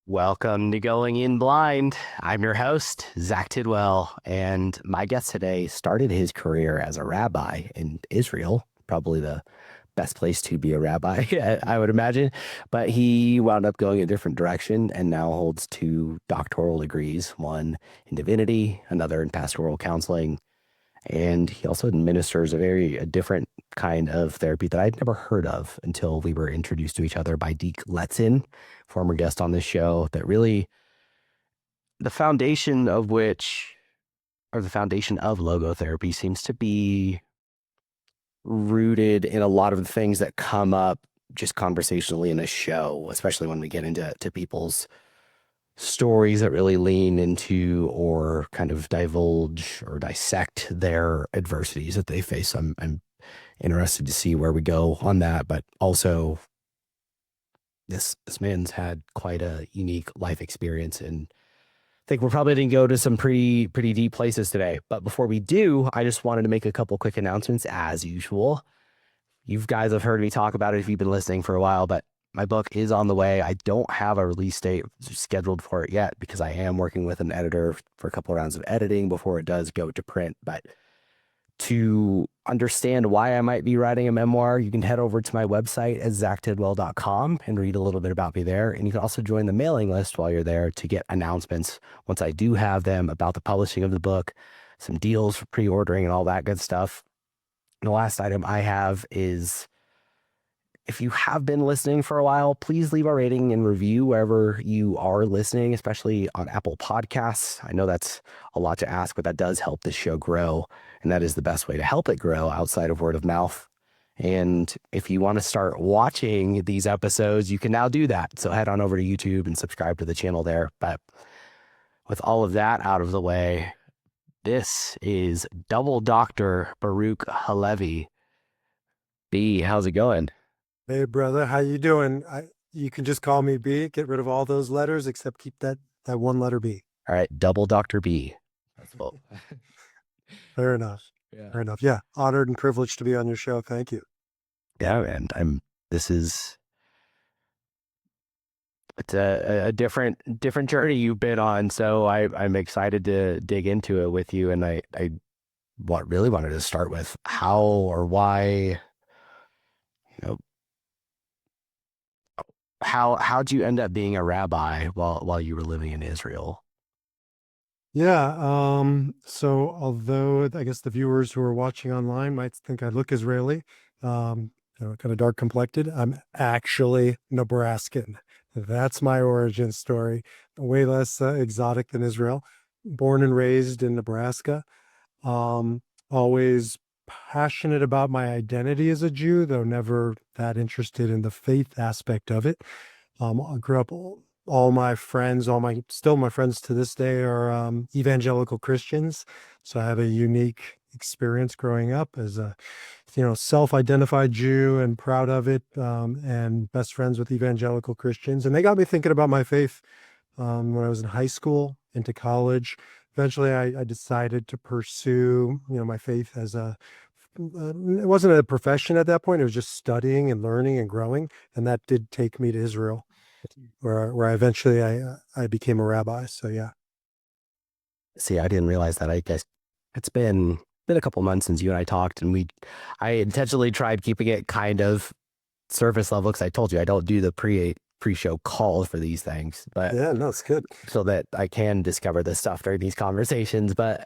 Welcome to Going In Blind. I'm your host, Zach Tidwell, and my guest today started his career as a rabbi in Israel, probably the best place to be a rabbi, I would imagine. But he wound up going a different direction and now holds two doctoral degrees, one in divinity, another in pastoral counseling. And he also administers a different kind of therapy that I'd never heard of until we were introduced to each other by Deke Letzin, former guest on this show, that really the foundation of which, or the foundation of logotherapy seems to be rooted in a lot of the things that come up just conversationally in a show, especially when we get into people's stories that really lean into or kind of divulge or dissect their adversities that they face. I'm interested to see where we go on that, but also this man's had quite a unique life experience, and I think we're probably going to go to some pretty deep places today. But before we do, I just wanted to make a couple quick announcements as usual. You guys have heard me talk about it if you've been listening for a while, but my book is on the way. I don't have a release date scheduled for it yet because I am working with an editor for a couple of rounds of editing before it does go to print. But to understand why I might be writing a memoir, you can head over to my website at zachtidwell.com and read a little bit about me there. And you can also join the mailing list while you're there to get announcements once I do have them about the publishing of the book, some deals for pre-ordering and all that good stuff. And the last item I have is, if you have been listening for a while, please leave a rating and review wherever you are listening, especially on Apple Podcasts. I know that's a lot to ask, but that does help the show grow. And that is the best way to help it grow outside of word of mouth. And if you want to start watching these episodes, you can now do that. So head on over to YouTube and subscribe to the channel there. But with all of that out of the way, this is Double Doctor Baruch Halevi. B, how's it going? Hey brother, how you doing? You can just call me B. Get rid of all those letters except keep that one letter B. All right, Double Doctor B. That's what. Fair enough. Yeah. Fair enough. Yeah, honored and privileged to be on your show. Thank you. Yeah, and this is it's a different journey you've been on. So I'm excited to dig into it with you. And I really wanted to start with how or why, you know, how'd you end up being a rabbi while you were living in Israel? Yeah, so although I guess the viewers who are watching online might think I look Israeli, kind of dark complected, I'm actually Nebraskan. That's my origin story. Way less exotic than Israel. Born and raised in Nebraska. Always passionate about my identity as a Jew, though never that interested in the faith aspect of it. I grew up, all my friends, still my friends to this day are evangelical Christians. So I have a unique experience growing up as a, self-identified Jew and proud of it, and best friends with evangelical Christians. And they got me thinking about my faith when I was in high school, into college. Eventually, I decided to pursue, my faith as it wasn't a profession at that point. It was just studying and learning and growing. And that did take me to Israel, where I eventually I became a rabbi. So yeah. See, I didn't realize that. I guess it's been a couple months since you and I talked, and I intentionally tried keeping it kind of surface level because I told you I don't do the pre-show calls for these things, but Yeah, no, it's good. so that I can discover this stuff during these conversations. But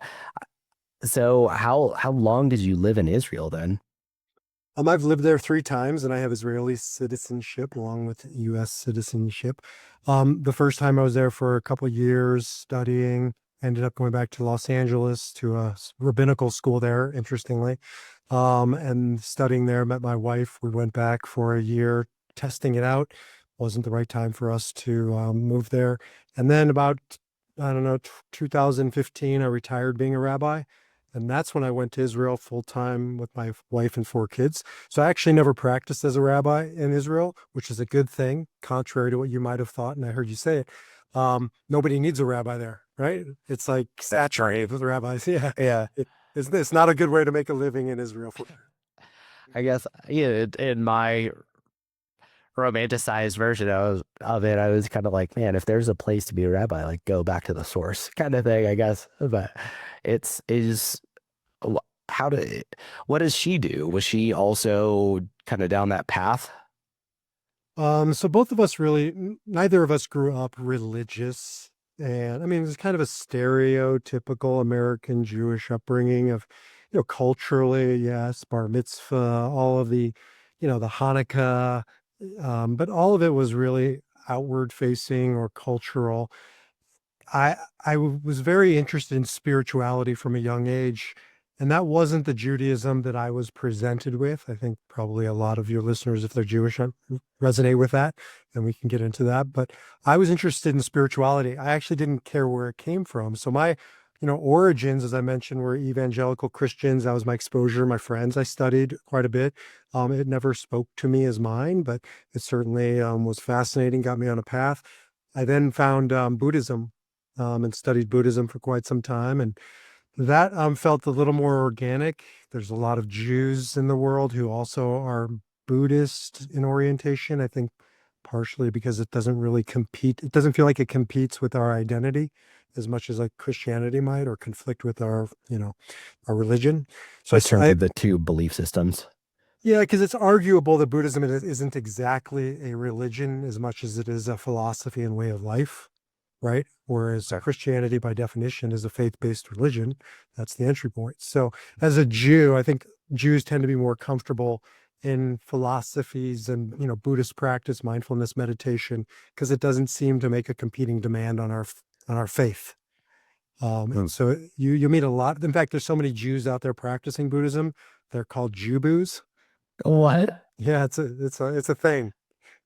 so how long did you live in Israel then? I've lived there 3 times, and I have Israeli citizenship along with U.S. citizenship. The first time I was there for a couple of years studying, ended up going back to Los Angeles to a rabbinical school there, interestingly, and studying there. Met my wife. We went back for a year, testing it out. Wasn't the right time for us to move there. And then about, I don't know, 2015, I retired being a rabbi. And that's when I went to Israel full time with my wife and 4 kids. So I actually never practiced as a rabbi in Israel, which is a good thing, contrary to what you might have thought. And I heard you say it. Nobody needs a rabbi there, right? It's like saturated with rabbis. Yeah. Yeah, It's not a good way to make a living in Israel. I guess, yeah, in my romanticized version of it. I was kind of like, man, if there's a place to be a rabbi, like go back to the source kind of thing, I guess. But it's is how did what does she do? Was she also kind of down that path? So both of us really, neither of us grew up religious. And I mean, it was kind of a stereotypical American Jewish upbringing of, culturally, yes, bar mitzvah, all of the, the Hanukkah, but all of it was really outward facing or cultural. I was very interested in spirituality from a young age, and that wasn't the Judaism that I was presented with. I think probably a lot of your listeners, if they're Jewish, resonate with that, and we can get into that. But I was interested in spirituality. I actually didn't care where it came from. So my, origins, as I mentioned, were evangelical Christians. That was my exposure. My friends, I studied quite a bit. It never spoke to me as mine, but it certainly was fascinating, got me on a path. I then found Buddhism and studied Buddhism for quite some time. And that felt a little more organic. There's a lot of Jews in the world who also are Buddhist in orientation. I think partially because it doesn't really compete. It doesn't feel like it competes with our identity as much as like Christianity might, or conflict with our, our religion. So In terms of the two belief systems. yeah, because it's arguable that Buddhism isn't exactly a religion as much as it is a philosophy and way of life, right? Whereas Okay. Christianity, by definition, is a faith-based religion. That's the entry point. So, as a Jew, I think Jews tend to be more comfortable in philosophies and Buddhist practice, mindfulness, meditation, because it doesn't seem to make a competing demand on our faith. Hmm. So you meet a lot. In fact, there's so many Jews out there practicing Buddhism. They're called Jubus. What? Yeah, it's a thing.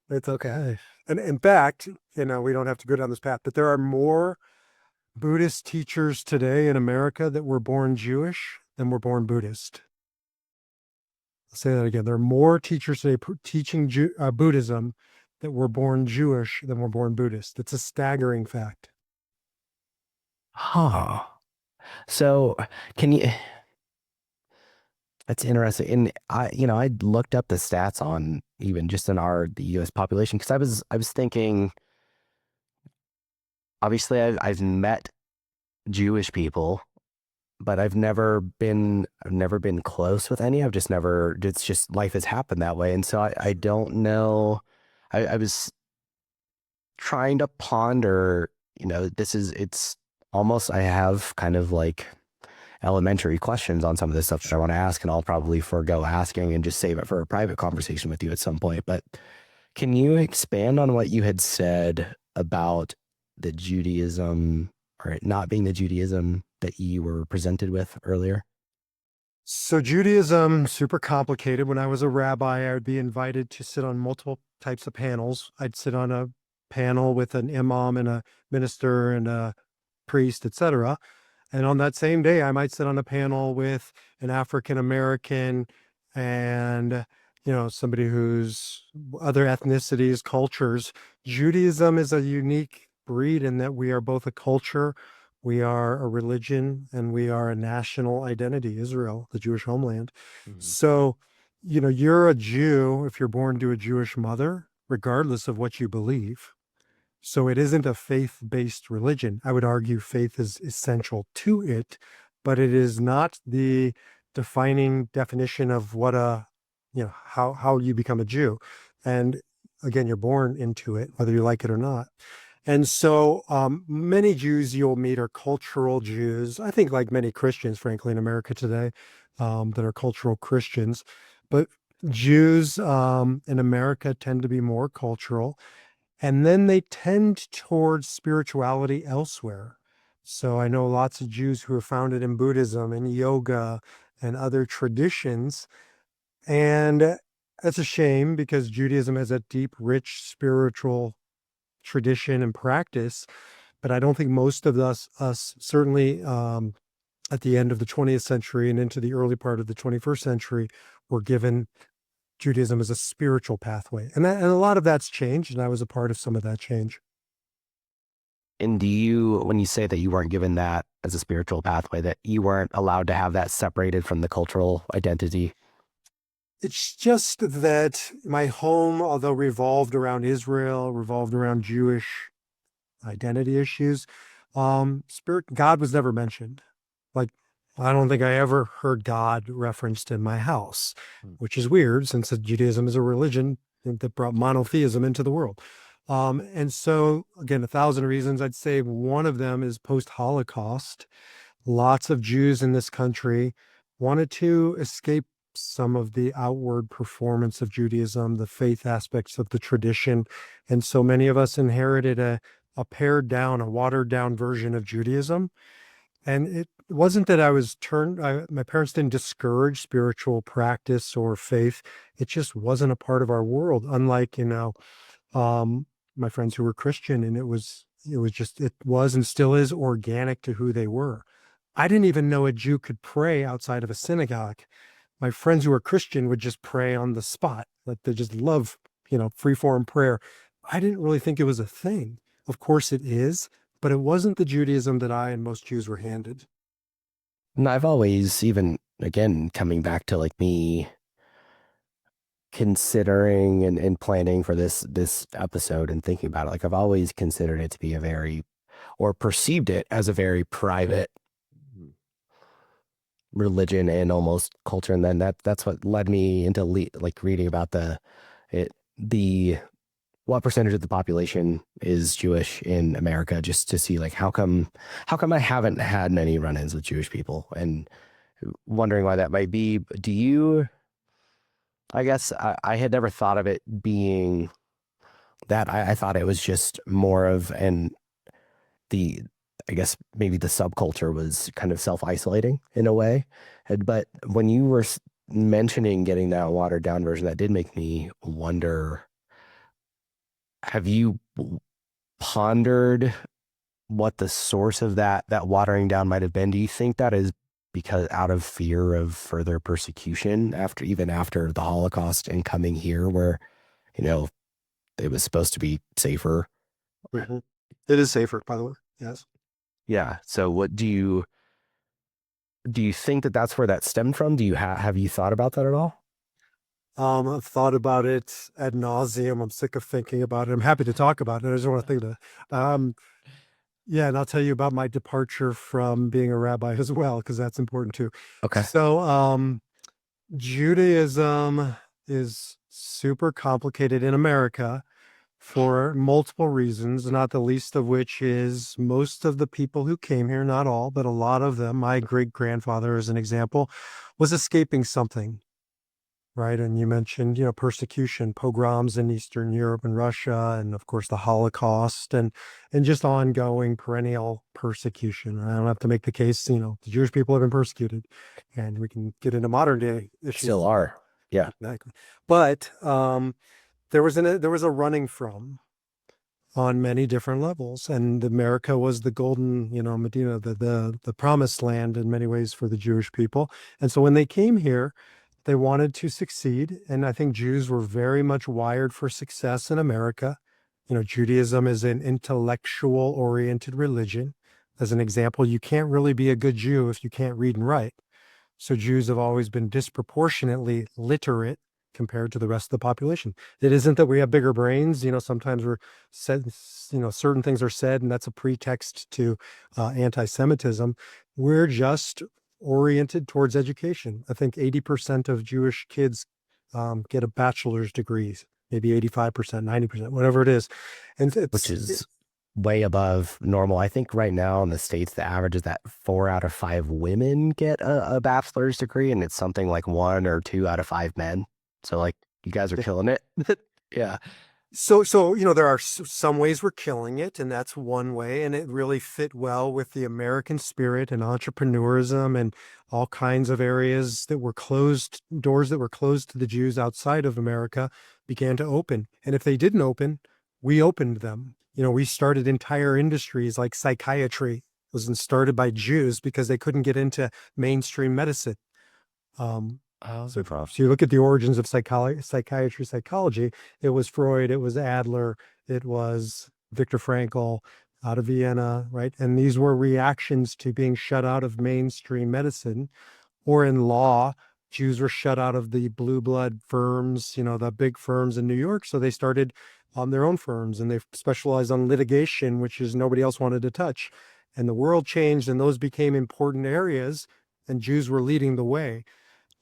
It's a, Okay. and in fact, we don't have to go down this path, but there are more Buddhist teachers today in America that were born Jewish than were born Buddhist. I'll say that again. There are more teachers today teaching Buddhism that were born Jewish than were born Buddhist. It's a staggering fact. Huh. So can you that's interesting. And I looked up the stats on even just in the US population because I was thinking, obviously I've met Jewish people, but I've never been close with any. I've just never, it's just life has happened that way. And so I don't know. I was trying to ponder, it's almost, I have kind of like elementary questions on some of this stuff that I want to ask, and I'll probably forego asking and just save it for a private conversation with you at some point. But can you expand on what you had said about the Judaism or it not being the Judaism that you were presented with earlier? So Judaism, super complicated. When I was a rabbi, I would be invited to sit on multiple types of panels. I'd sit on a panel with an imam and a minister and a priest, etc. And on that same day, I might sit on a panel with an African American and, somebody who's other ethnicities, cultures. Judaism is a unique breed in that we are both a culture, we are a religion, and we are a national identity, Israel, the Jewish homeland. Mhm. So, you're a Jew if you're born to a Jewish mother, regardless of what you believe. So it isn't a faith-based religion. I would argue faith is essential to it, but it is not the defining definition of what how you become a Jew. And again, you're born into it, whether you like it or not. And so many Jews you'll meet are cultural Jews. I think like many Christians, frankly, in America today, that are cultural Christians. But Jews in America tend to be more cultural, and then they tend towards spirituality elsewhere. So I know lots of Jews who are founded in Buddhism and yoga and other traditions. And that's a shame because Judaism has a deep, rich spiritual tradition and practice. But I don't think most of us certainly at the end of the 20th century and into the early part of the 21st century, were given Judaism as a spiritual pathway. And a lot of that's changed, and I was a part of some of that change. And when you say that you weren't given that as a spiritual pathway, that you weren't allowed to have that separated from the cultural identity? It's just that my home, although revolved around Israel, revolved around Jewish identity issues, God was never mentioned. Like, I don't think I ever heard God referenced in my house, which is weird since Judaism is a religion that brought monotheism into the world. And so, again, a thousand reasons. I'd say one of them is post-Holocaust. Lots of Jews in this country wanted to escape some of the outward performance of Judaism, the faith aspects of the tradition. And so many of us inherited a pared down, a watered down version of Judaism. And it wasn't that my parents didn't discourage spiritual practice or faith. It just wasn't a part of our world, unlike, my friends who were Christian, and it was and still is organic to who they were. I didn't even know a Jew could pray outside of a synagogue. My friends who are Christian would just pray on the spot. Like they just love, free form prayer. I didn't really think it was a thing. Of course it is, but it wasn't the Judaism that I and most Jews were handed. And I've always, even again, coming back to like me considering and planning for this episode and thinking about it, like I've always considered it to be a very, or perceived it as a very private religion and almost culture. And then that's what led me into like reading about the what percentage of the population is Jewish in America, just to see like how come I haven't had many run-ins with Jewish people, and wondering why that might be. Do you, I guess I had never thought of it being that. I thought it was just more of the, I guess maybe the subculture was kind of self-isolating in a way. But when you were mentioning getting that watered down version, that did make me wonder, have you pondered what the source of that watering down might have been? Do you think that is because out of fear of further persecution even after the Holocaust and coming here where, you know, it was supposed to be safer? Mhm. It is safer, by the way. Yes. Yeah. So what do you think that that's where that stemmed from? Do you have you thought about that at all? I've thought about it ad nauseum. I'm sick of thinking about it. I'm happy to talk about it. I just want to think of it. Yeah, and I'll tell you about my departure from being a rabbi as well, because that's important too. Okay. So, Judaism is super complicated in America for multiple reasons, not the least of which is most of the people who came here, not all, but a lot of them, my great grandfather, as an example, was escaping something. Right. And you mentioned, persecution, pogroms in Eastern Europe and Russia, and of course the Holocaust and just ongoing perennial persecution. I don't have to make the case, the Jewish people have been persecuted, and we can get into modern day issues. Still are. Yeah. Exactly. But there was a running from on many different levels, and America was the golden, Medina, the promised land in many ways for the Jewish people. And so when they came here, they wanted to succeed. And I think Jews were very much wired for success in America. Judaism is an intellectual oriented religion. As an example, you can't really be a good Jew if you can't read and write. So Jews have always been disproportionately literate compared to the rest of the population. It isn't that we have bigger brains. Sometimes we're said, certain things are said, and that's a pretext to anti-Semitism. We're just oriented towards education. I think 80% of Jewish kids get a bachelor's degree, maybe 85%, 90%, whatever it is. And Which is way above normal. I think right now in the States, the average is that 4 out of 5 women get a bachelor's degree, and it's something like 1 or 2 out of 5 men. So like you guys are killing it. Yeah. So there are some ways we're killing it, and that's one way, and it really fit well with the American spirit and entrepreneurism and all kinds of areas that were closed, doors that were closed to the Jews outside of America began to open. And if they didn't open, we opened them. We started entire industries like psychiatry was started by Jews because they couldn't get into mainstream medicine. So if you look at the origins of psychiatry, psychology, it was Freud, it was Adler, it was Viktor Frankl out of Vienna, right? And these were reactions to being shut out of mainstream medicine or in law. Jews were shut out of the blue blood firms, the big firms in New York. So they started their own firms, and they specialized on litigation, which is nobody else wanted to touch. And the world changed, and those became important areas, and Jews were leading the way.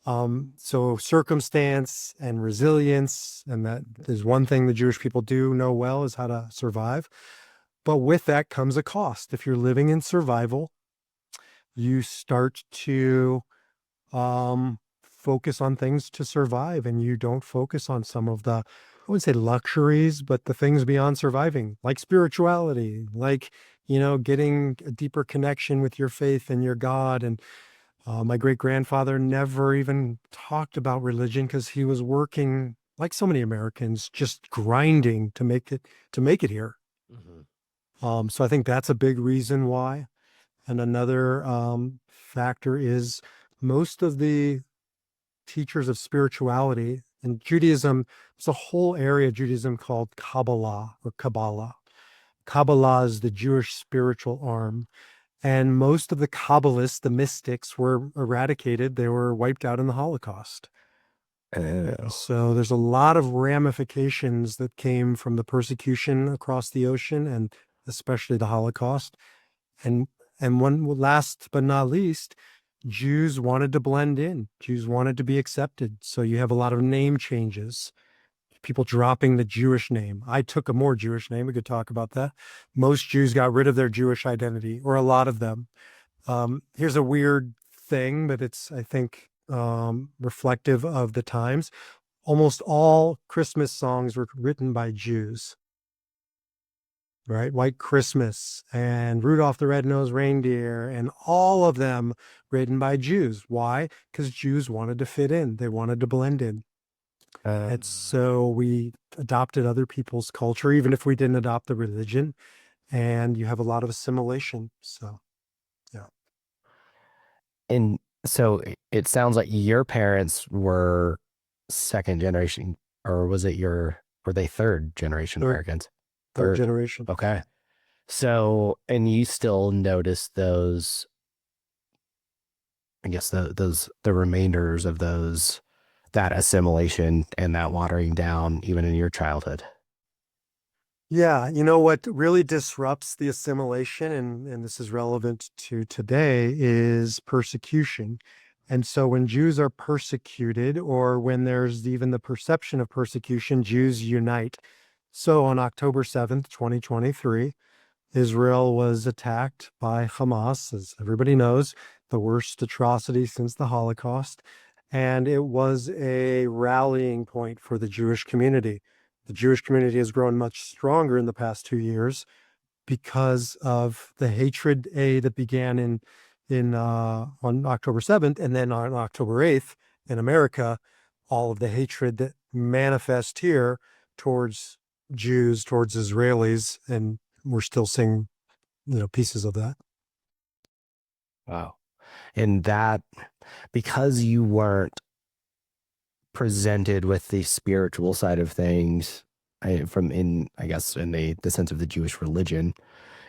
So circumstance and resilience, and that is one thing the Jewish people do know well, is how to survive. But with that comes a cost. If you're living in survival, you start to focus on things to survive, and you don't focus on some of the, I wouldn't say luxuries, but the things beyond surviving, like spirituality, like, getting a deeper connection with your faith and your God. And my great grandfather never even talked about religion because he was working, like so many Americans, just grinding to make it here. So I think that's a big reason why. And another factor is most of the teachers of spirituality in Judaism, there's a whole area of Judaism called Kabbalah or Kabbalah. Kabbalah is the Jewish spiritual arm. And most of the Kabbalists, the mystics, were eradicated. They were wiped out in the Holocaust. Oh. So there's a lot of ramifications that came from the persecution across the ocean, and especially the Holocaust. And one last but not least, Jews wanted to blend in. Jews wanted to be accepted. So you have a lot of name changes, people dropping the Jewish name. I took a more Jewish name. We could talk about that. Most Jews got rid of their Jewish identity, or a lot of them. Here's a weird thing, but it's, I think, reflective of the times. Almost all Christmas songs were written by Jews, right? White Christmas and Rudolph the Red-Nosed Reindeer, and all of them written by Jews. Why? Because Jews wanted to fit in. They wanted to blend in. And so we adopted other people's culture, even if we didn't adopt the religion, and you have a lot of assimilation. So, yeah. And so it sounds like your parents were second generation, or were they third generation Third, Americans? third generation. Okay. So, and you still notice those, I guess the remainders of that assimilation and that watering down even in your childhood. Yeah, what really disrupts the assimilation, and this is relevant to today, is persecution. And so when Jews are persecuted, or when there's even the perception of persecution, Jews unite. So on October 7th, 2023, Israel was attacked by Hamas, as everybody knows, the worst atrocity since the Holocaust. And it was a rallying point for the Jewish community. The Jewish community has grown much stronger in the past 2 years because of the hatred that began on October 7th, and then on October 8th in America, all of the hatred that manifests here towards Jews, towards Israelis, and we're still seeing, pieces of that. Wow. And that, because you weren't presented with the spiritual side of things I guess, in the sense of the Jewish religion,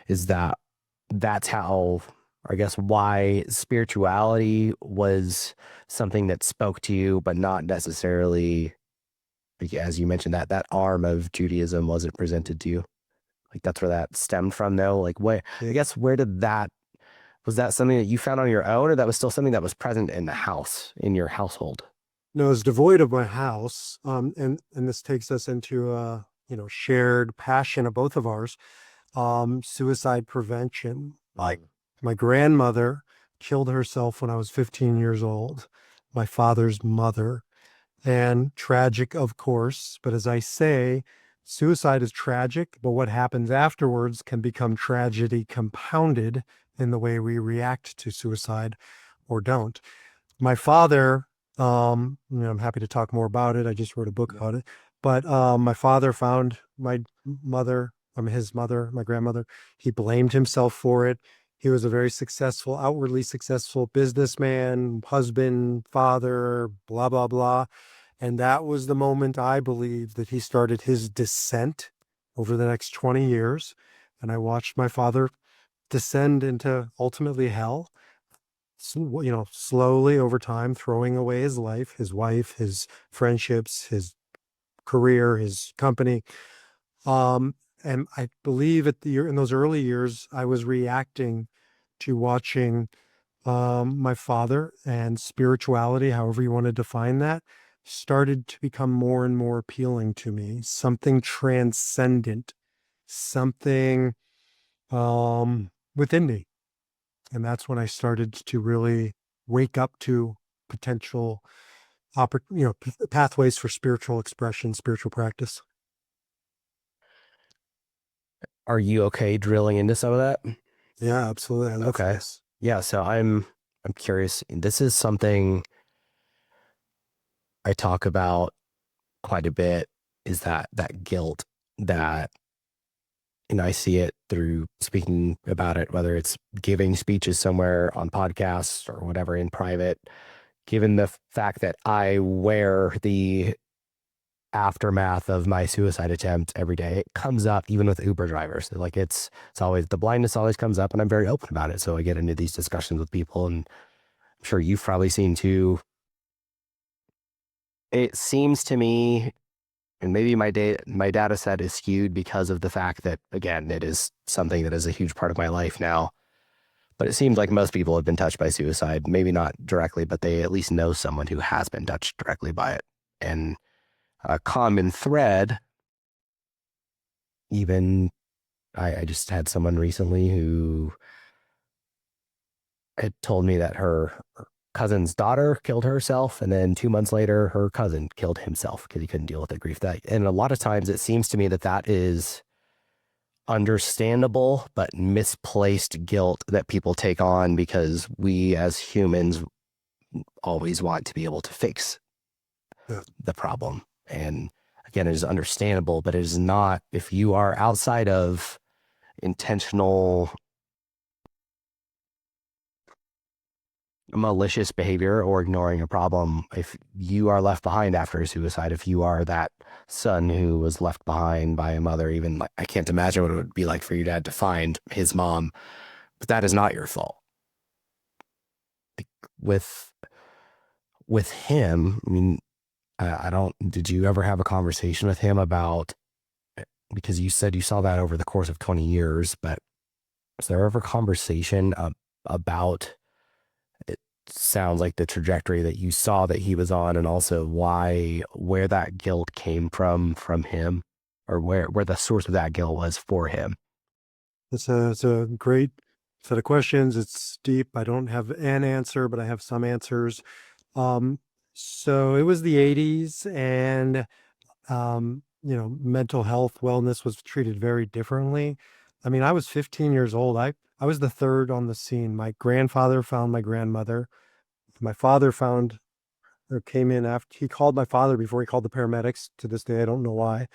is that's how, I guess, why spirituality was something that spoke to you, but not necessarily, like, as you mentioned, that arm of Judaism wasn't presented to you. Like, that's where that stemmed from, though. Like, I guess, where did was that something that you found on your own, or that was still something that was present in your household? No, it's devoid of my house. And this takes us into shared passion of both of ours. Suicide prevention. Like, my grandmother killed herself when I was 15 years old, my father's mother. And tragic, of course. But as I say, suicide is tragic, but what happens afterwards can become tragedy compounded in the way we react to suicide or don't. My father, I'm happy to talk more about it. I just wrote a book about it. But my father found my mother, his mother, my grandmother. He blamed himself for it. He was a very successful, outwardly successful businessman, husband, father, blah, blah, blah. And that was the moment, I believe, that he started his descent over the next 20 years. And I watched my father descend into ultimately hell. slowly over time, throwing away his life, his wife, his friendships, his career, his company. And I believe in those early years, I was reacting to watching my father, and spirituality, however you want to define that, started to become more and more appealing to me. Something transcendent, something within me. And that's when I started to really wake up to potential pathways for spiritual expression, spiritual practice. Are you okay drilling into some of that? Yeah, absolutely. I live for Okay. this. Yeah, so I'm curious. This is something I talk about quite a bit, is that guilt that, and I see it through speaking about it, whether it's giving speeches somewhere on podcasts or whatever in private, given the fact that I wear the aftermath of my suicide attempt every day. It comes up even with Uber drivers. Like it's always, the blindness always comes up, and I'm very open about it. So I get into these discussions with people, and I'm sure you've probably seen too. It seems to me, and maybe my data set is skewed because of the fact that, again, it is something that is a huge part of my life now. But it seems like most people have been touched by suicide, maybe not directly, but they at least know someone who has been touched directly by it. And a common thread, even I just had someone recently who had told me that her cousin's daughter killed herself, and then 2 months later, her cousin killed himself because he couldn't deal with the grief. And a lot of times, it seems to me that that is understandable but misplaced guilt that people take on because we as humans always want to be able to fix Yeah. the problem. And again, it is understandable, but it is not, if you are outside of intentional malicious behavior or ignoring a problem, if you are left behind after a suicide, if you are that son who was left behind by a mother, even like, I can't imagine what it would be like for your dad to find his mom, but that is not your fault. With him, I mean, I don't, did you ever have a conversation with him about, because you said you saw that over the course of 20 years, but was there ever a conversation about, it sounds like, the trajectory that you saw that he was on, and also where that guilt came from him, or where the source of that guilt was for him? It's a great set of questions. It's deep. I don't have an answer, but I have some answers. Um, so it was the 80s, and mental health, wellness was treated very differently. I mean, I was 15 years old. I was the third on the scene. My grandfather found my grandmother. My father found or came in after he called my father before he called the paramedics. To this day, I don't know why.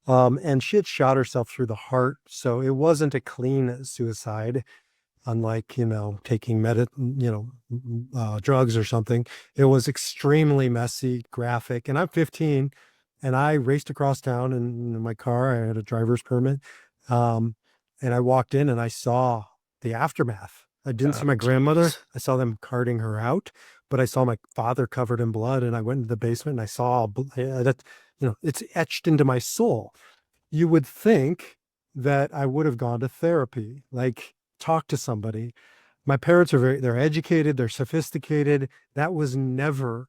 And she had shot herself through the heart. So it wasn't a clean suicide, unlike, taking drugs or something. It was extremely messy, graphic. And I'm 15, and I raced across town in my car. I had a driver's permit. Um, and I walked in and I saw the aftermath. I didn't see my grandmother. I saw them carting her out, but I saw my father covered in blood, and I went into the basement and I saw that, it's etched into my soul. You would think that I would have gone to therapy, like talk to somebody. My parents they're educated, they're sophisticated. That was never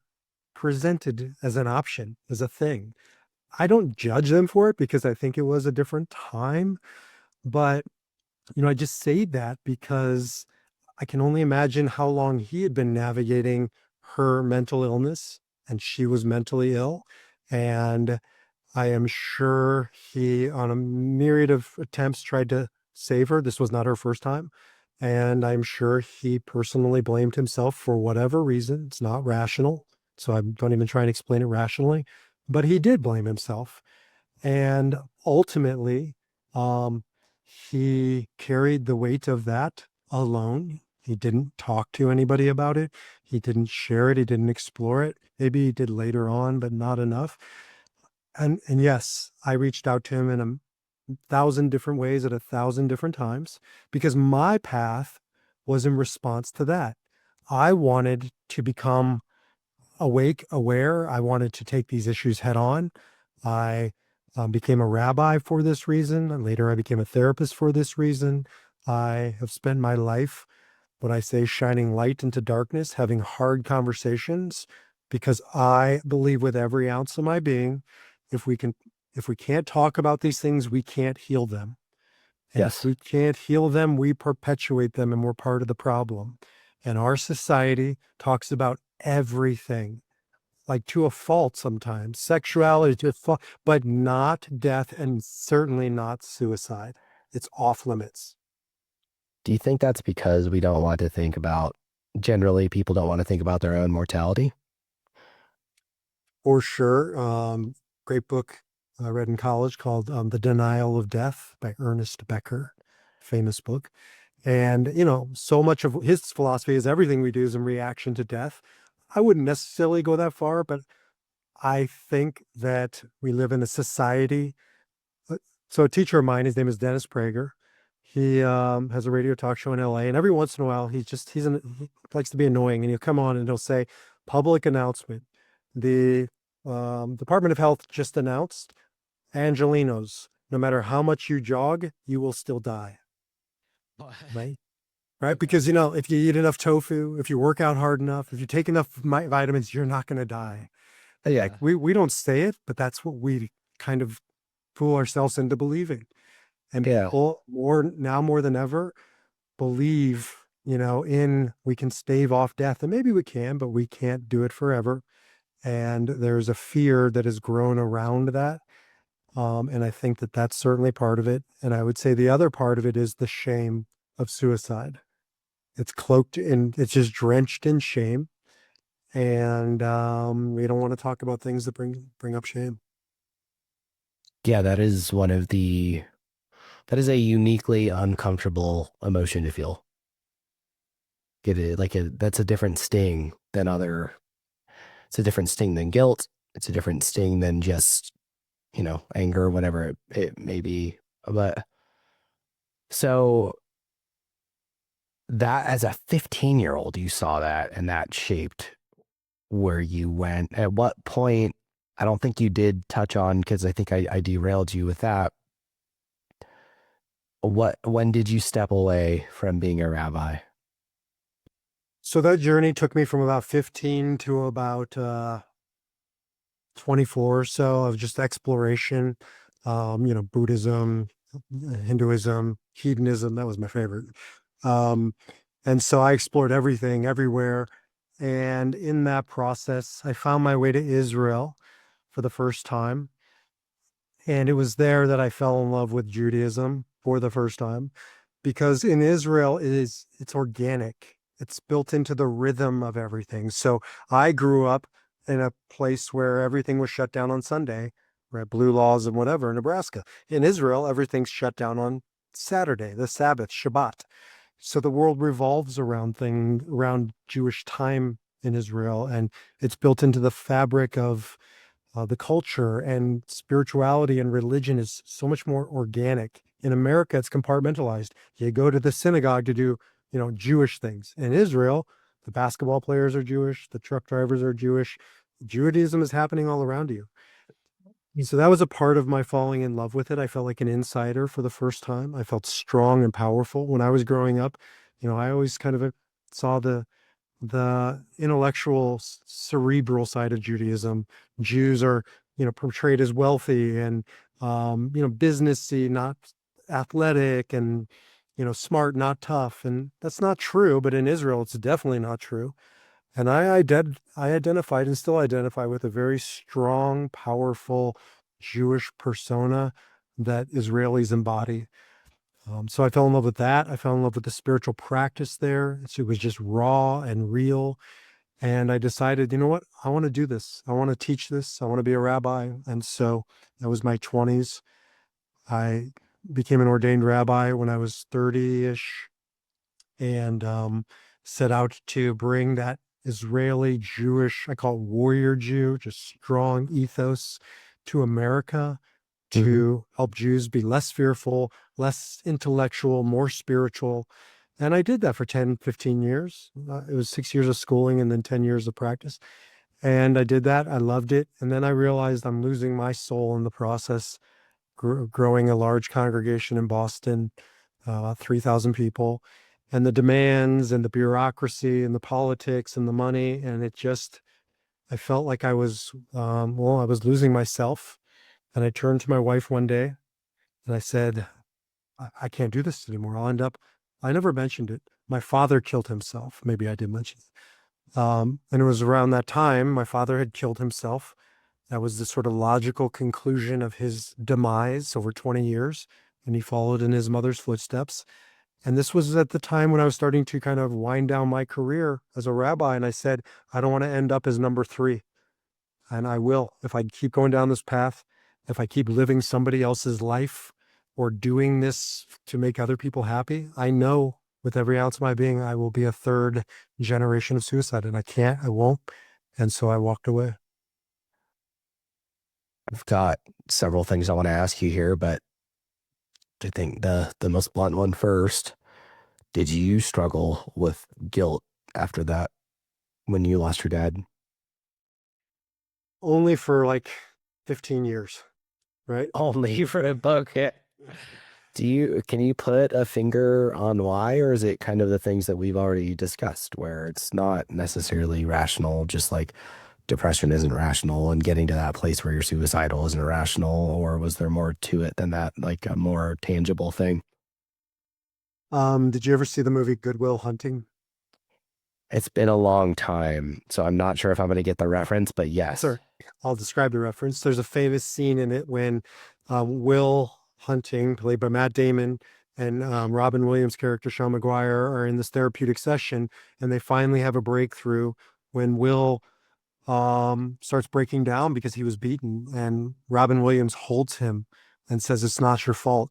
presented as an option, as a thing. I don't judge them for it because I think it was a different time. But, I just say that because I can only imagine how long he had been navigating her mental illness, and she was mentally ill. And I am sure he, on a myriad of attempts, tried to save her. This was not her first time. And I'm sure he personally blamed himself for whatever reason. It's not rational. So I don't even try and explain it rationally. But he did blame himself. And ultimately, um, he carried the weight of that alone. He didn't talk to anybody about it. He didn't share it. He didn't explore it. Maybe he did later on, but not enough. And yes, I reached out to him in 1,000 different ways at 1,000 different times, because my path was in response to that. I wanted to become awake, aware. I wanted to take these issues head on. I became a rabbi for this reason. And later, I became a therapist for this reason. I have spent my life, what I say, shining light into darkness, having hard conversations, because I believe with every ounce of my being, if we can, if we can't talk about these things, we can't heal them. And if Yes. we can't heal them, we perpetuate them and we're part of the problem. And our society talks about everything, like to a fault sometimes, sexuality to a fault, but not death and certainly not suicide. It's off limits. Do you think that's because we don't want to think about, generally, people don't want to think about their own mortality? For sure. Great book I read in college called The Denial of Death by Ernest Becker, famous book. And, so much of his philosophy is everything we do is in reaction to death. I wouldn't necessarily go that far, but I think that we live in a society. So a teacher of mine, his name is Dennis Prager. He has a radio talk show in LA, and every once in a while, he likes to be annoying, and he'll come on and he'll say, "Public announcement: the Department of Health just announced Angelinos. No matter how much you jog, you will still die." Right? Right? Okay. Because if you eat enough tofu, if you work out hard enough, if you take enough vitamins, you're not going to die. Like Yeah. we don't say it, but that's what we kind of fool ourselves into believing. And Yeah. people more than ever believe, in we can stave off death. And maybe we can, but we can't do it forever. And there's a fear that has grown around that. And I think that that's certainly part of it. And I would say the other part of it is the shame of suicide. It's cloaked in, it's just drenched in shame. And we don't want to talk about things that bring up shame. Yeah, that is a uniquely uncomfortable emotion to feel. Get it? That's a different sting than it's a different sting than guilt. It's a different sting than just, anger, whatever it may be. But so that as a 15-year-old, you saw that and that shaped where you went. At what point, I don't think you did touch on, because I think I derailed you with that. When did you step away from being a rabbi? So that journey took me from about 15 to about 24 or so of just exploration. Buddhism, Hinduism, hedonism, that was my favorite. Um, and so I explored everything, everywhere. And in that process, I found my way to Israel for the first time. And it was there that I fell in love with Judaism for the first time, because in Israel it's organic. It's built into the rhythm of everything. So I grew up in a place where everything was shut down on Sunday, right? Blue laws and whatever, in Nebraska. In Israel, everything's shut down on Saturday, the Sabbath, Shabbat. So the world revolves around Jewish time in Israel, and it's built into the fabric of the culture, and spirituality and religion is so much more organic. In America, it's compartmentalized. You go to the synagogue to do, Jewish things. In Israel, the basketball players are Jewish, the truck drivers are Jewish. Judaism is happening all around you. So that was a part of my falling in love with it. I felt like an insider for the first time. I felt strong and powerful when I was growing up. I always kind of saw the intellectual, cerebral side of Judaism. Jews are, portrayed as wealthy and, businessy, not athletic, and, smart, not tough. And that's not true. But in Israel, it's definitely not true. And I identified and still identify with a very strong, powerful Jewish persona that Israelis embody. So I fell in love with that. I fell in love with the spiritual practice there. So it was just raw and real. And I decided, you know what? I want to do this. I want to teach this. I want to be a rabbi. And so that was my 20s. I became an ordained rabbi when I was 30-ish, and set out to bring that Israeli Jewish, I call it warrior Jew, just strong ethos to America, Hmm. to help Jews be less fearful, less intellectual, more spiritual. And I did that for 10, 15 years. It was 6 years of schooling and then 10 years of practice. And I did that. I loved it. And then I realized I'm losing my soul in the process, growing a large congregation in Boston, 3,000 people, and the demands and the bureaucracy and the politics and the money. And it just, I felt like I was losing myself. And I turned to my wife one day and I said, I can't do this anymore. I never mentioned it. My father killed himself. Maybe I did mention it. And it was around that time my father had killed himself. That was the sort of logical conclusion of his demise over 20 years. And he followed in his mother's footsteps. And this was at the time when I was starting to kind of wind down my career as a rabbi. And I said, I don't want to end up as number three. And I will, if I keep going down this path, if I keep living somebody else's life or doing this to make other people happy, I know with every ounce of my being, I will be a third generation of suicide. And I won't. And so I walked away. I've got several things I want to ask you here, but I think the most blunt one first. Did you struggle with guilt after that when you lost your dad? Only for like 15 years, right? Only for a book. Yeah. Can you put a finger on why, or is it kind of the things that we've already discussed where it's not necessarily rational, just like depression isn't rational and getting to that place where you're suicidal isn't rational, or was there more to it than that, like a more tangible thing? Did you ever see the movie Good Will Hunting? It's been a long time, so I'm not sure if I'm going to get the reference, but yes. Sorry, I'll describe the reference. There's a famous scene in it when Will Hunting, played by Matt Damon, and Robin Williams' character, Sean McGuire, are in this therapeutic session, and they finally have a breakthrough when Will starts breaking down because he was beaten, and Robin Williams holds him and says, "It's not your fault."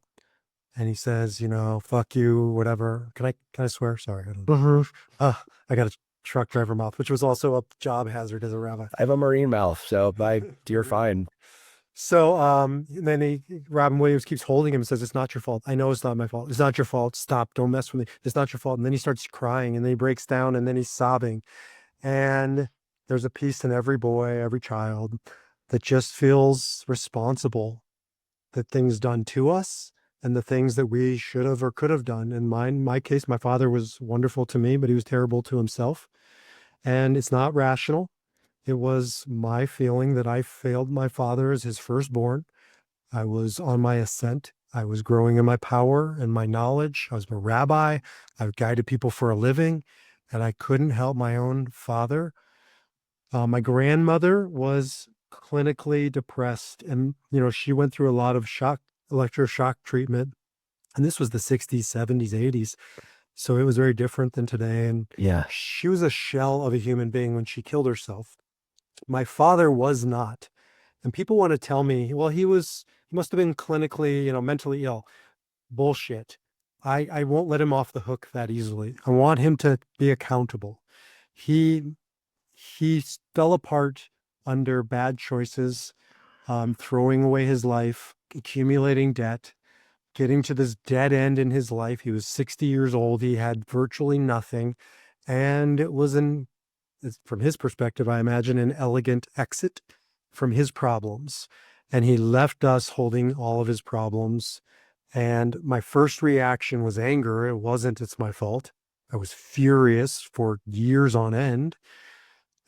And he says, "Fuck you, whatever." Can I swear? Sorry. I don't. I got a truck driver mouth, which was also a job hazard as a rabbi. I have a marine mouth, so you're fine. So then Robin Williams keeps holding him and says, "It's not your fault. I know it's not my fault. It's not your fault. Stop. Don't mess with me. It's not your fault." And then he starts crying and then he breaks down and then he's sobbing. And there's a piece in every boy, every child that just feels responsible that things done to us and the things that we should have or could have done. In my case, my father was wonderful to me, but he was terrible to himself. And it's not rational. It was my feeling that I failed my father as his firstborn. I was on my ascent. I was growing in my power and my knowledge. I was a rabbi. I guided people for a living, and I couldn't help my own father. My grandmother was clinically depressed, and she went through a lot of electroshock treatment. And this was the 60s, 70s, 80s. So it was very different than today. And Yeah. she was a shell of a human being when she killed herself. My father was not. And people want to tell me, well, he must have been clinically, mentally ill. Bullshit. I won't let him off the hook that easily. I want him to be accountable. He he fell apart under bad choices, throwing away his life, accumulating debt, getting to this dead end in his life. He was 60 years old. He had virtually nothing. And it was from his perspective, I imagine, an elegant exit from his problems. And he left us holding all of his problems. And my first reaction was anger. It wasn't, it's my fault. I was furious for years on end.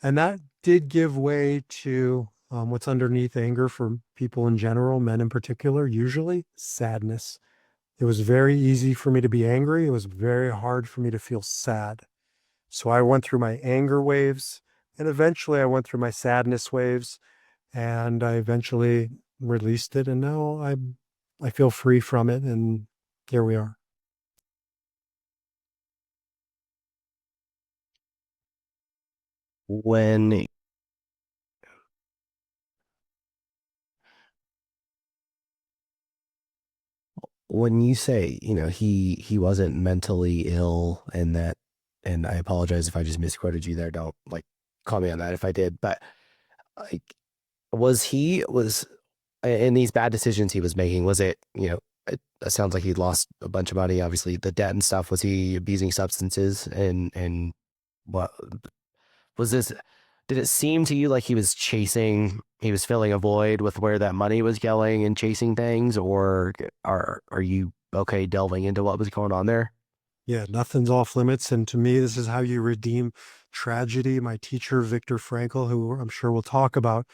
And that did give way to what's underneath anger for people in general, men in particular, usually sadness. It was very easy for me to be angry. It was very hard for me to feel sad. So I went through my anger waves, and eventually I went through my sadness waves, and I eventually released it. And now I feel free from it. And here we are. When when you say, he wasn't mentally ill and that, and I apologize if I just misquoted you there. Don't like call me on that if I did, but like, was in these bad decisions he was making, was it, It sounds like he lost a bunch of money. Obviously, the debt and stuff. Was he abusing substances? And what was this? Did it seem to you like he was chasing? He was filling a void with where that money was going and chasing things, or are you okay delving into what was going on there? Yeah, nothing's off limits. And to me, this is how you redeem tragedy. My teacher, Viktor Frankl, who I'm sure we'll talk about,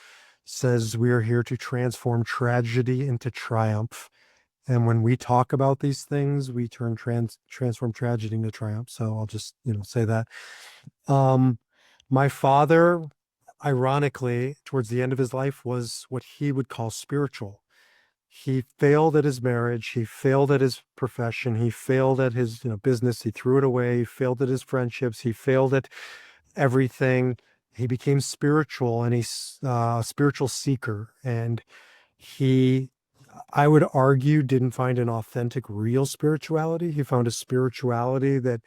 says we are here to transform tragedy into triumph. And when we talk about these things, we transform tragedy into triumph. So I'll just, say that. Um, my father, ironically, towards the end of his life, was what he would call spiritual. He failed at his marriage. He failed at his profession. He failed at his, business. He threw it away. He failed at his friendships. He failed at everything. He became spiritual, and he's a spiritual seeker. And he, I would argue, didn't find an authentic, real spirituality. He found a spirituality that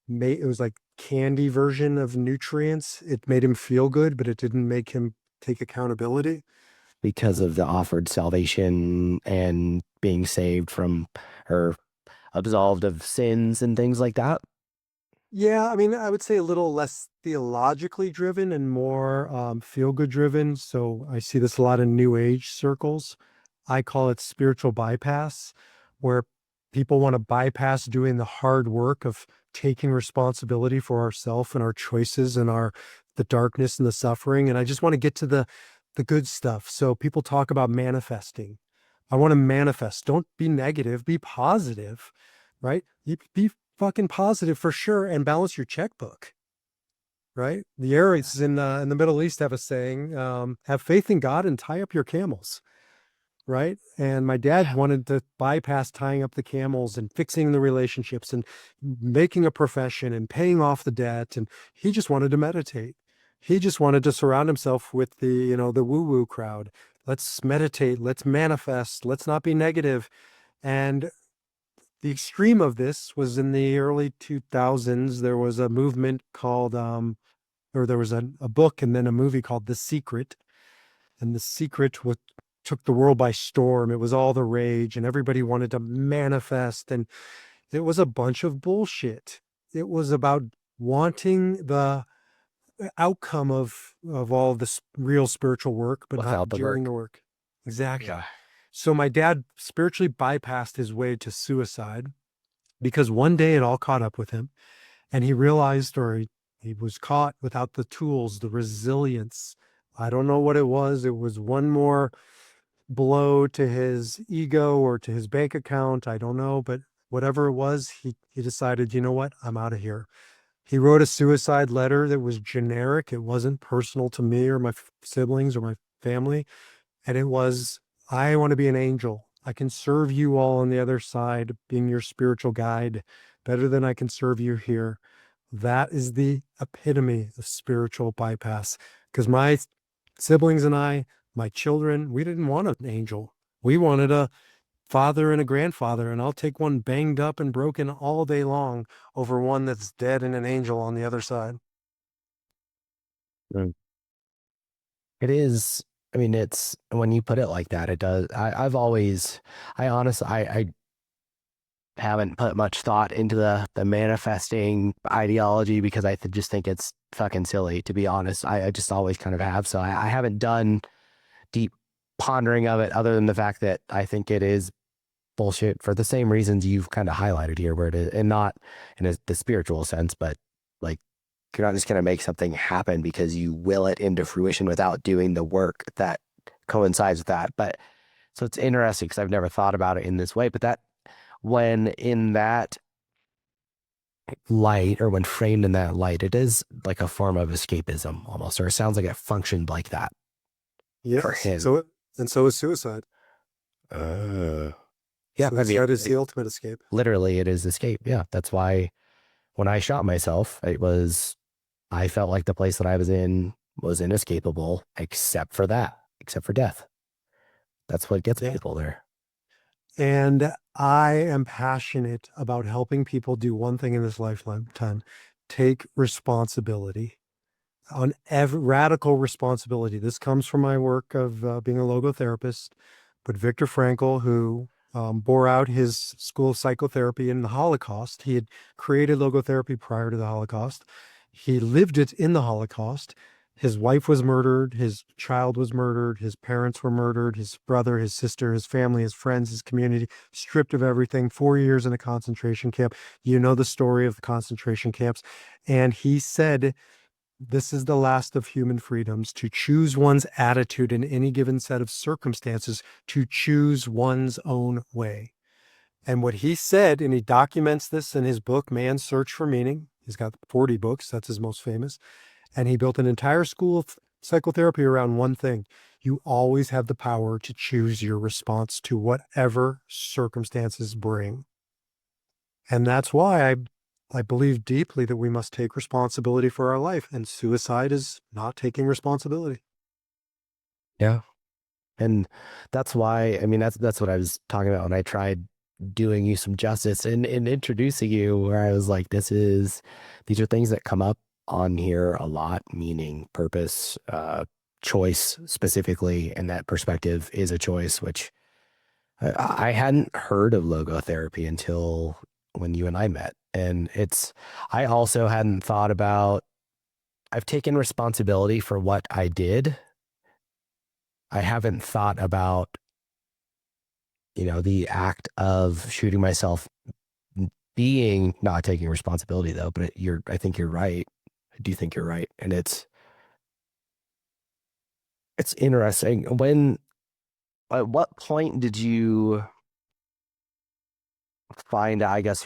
it was like candy version of nutrients. It made him feel good, but it didn't make him take accountability. Because of the offered salvation and being saved from or absolved of sins and things like that. Yeah, I mean, I would say a little less theologically driven and more feel-good driven. So I see this a lot in New Age circles. I call it spiritual bypass, where people want to bypass doing the hard work of taking responsibility for ourselves and our choices and the darkness and the suffering. And I just want to get to the good stuff. So people talk about manifesting. I want to manifest. Don't be negative, be positive, right? You be fucking positive for sure and balance your checkbook, right? The Arabs in the Middle East have a saying, have faith in God and tie up your camels, right? And my dad wanted to bypass tying up the camels and fixing the relationships and making a profession and paying off the debt. And he just wanted to meditate. He just wanted to surround himself with the woo-woo crowd. Let's meditate, let's manifest, let's not be negative. And the extreme of this was in the early 2000s. There was a movement called, or there was a book and then a movie called The Secret. And The Secret took the world by storm. It was all the rage and everybody wanted to manifest. And it was a bunch of bullshit. It was about wanting the outcome of all this real spiritual work, but Without not the doing work. the work. Exactly. Yeah. So my dad spiritually bypassed his way to suicide because one day it all caught up with him and he realized, or he was caught without the tools, the resilience. I don't know what it was. It was one more blow to his ego or to his bank account. I don't know, but whatever it was, he decided, you know what? I'm out of here. He wrote a suicide letter that was generic. It wasn't personal to me or my siblings or my family. And it was, I want to be an angel. I can serve you all on the other side, being your spiritual guide better than I can serve you here. That is the epitome of spiritual bypass. Because my siblings and I, my children, we didn't want an angel. We wanted a father and a grandfather, and I'll take one banged up and broken all day long over one that's dead and an angel on the other side. Mm. It is. I mean, it's when you put it like that, it does. I honestly, I haven't put much thought into the manifesting ideology because just think it's fucking silly, to be honest. I just always kind of have. So I haven't done deep pondering of it other than the fact that I think it is bullshit for the same reasons you've kind of highlighted here, where it is, and not in the spiritual sense, but like you're not just going to make something happen because you will it into fruition without doing the work that coincides with that. But so it's interesting because I've never thought about it in this way, but that when in that light or when framed in that light, it is like a form of escapism almost, or it sounds like it functioned like that for Yes. him. So is suicide. Uh, yeah, I mean, Suicide is the ultimate escape. literally it is escape. Yeah. That's why when I shot myself, I felt like the place that I was in was inescapable except for that, except for death. That's what gets Yeah. people there. And I am passionate about helping people do one thing in this lifetime, take responsibility on radical responsibility. This comes from my work of being a logotherapist, but Viktor Frankl, who bore out his school of psychotherapy in the Holocaust. He had created logotherapy prior to the Holocaust. He lived it in the Holocaust. His wife was murdered. His child was murdered. His parents were murdered. His brother, his sister, his family, his friends, his community, stripped of everything. 4 years in a concentration camp. You know the story of the concentration camps. And he said, this is the last of human freedoms, to choose one's attitude in any given set of circumstances, to choose one's own way. And what he said, and he documents this in his book, Man's Search for Meaning. He's got 40 books. That's his most famous. And he built an entire school of psychotherapy around one thing. You always have the power to choose your response to whatever circumstances bring. And that's why I believe deeply that we must take responsibility for our life, and suicide is not taking responsibility. Yeah. And that's why, I mean, that's what I was talking about when I tried doing you some justice and introducing you, where I was like, these are things that come up on here a lot, meaning purpose, choice specifically, and that perspective is a choice, which I hadn't heard of logotherapy until when you and I met. And I also hadn't thought about, I've taken responsibility for what I did. I haven't thought about, the act of shooting myself being not taking responsibility though, but I think you're right. I do think you're right. And it's interesting. At what point did you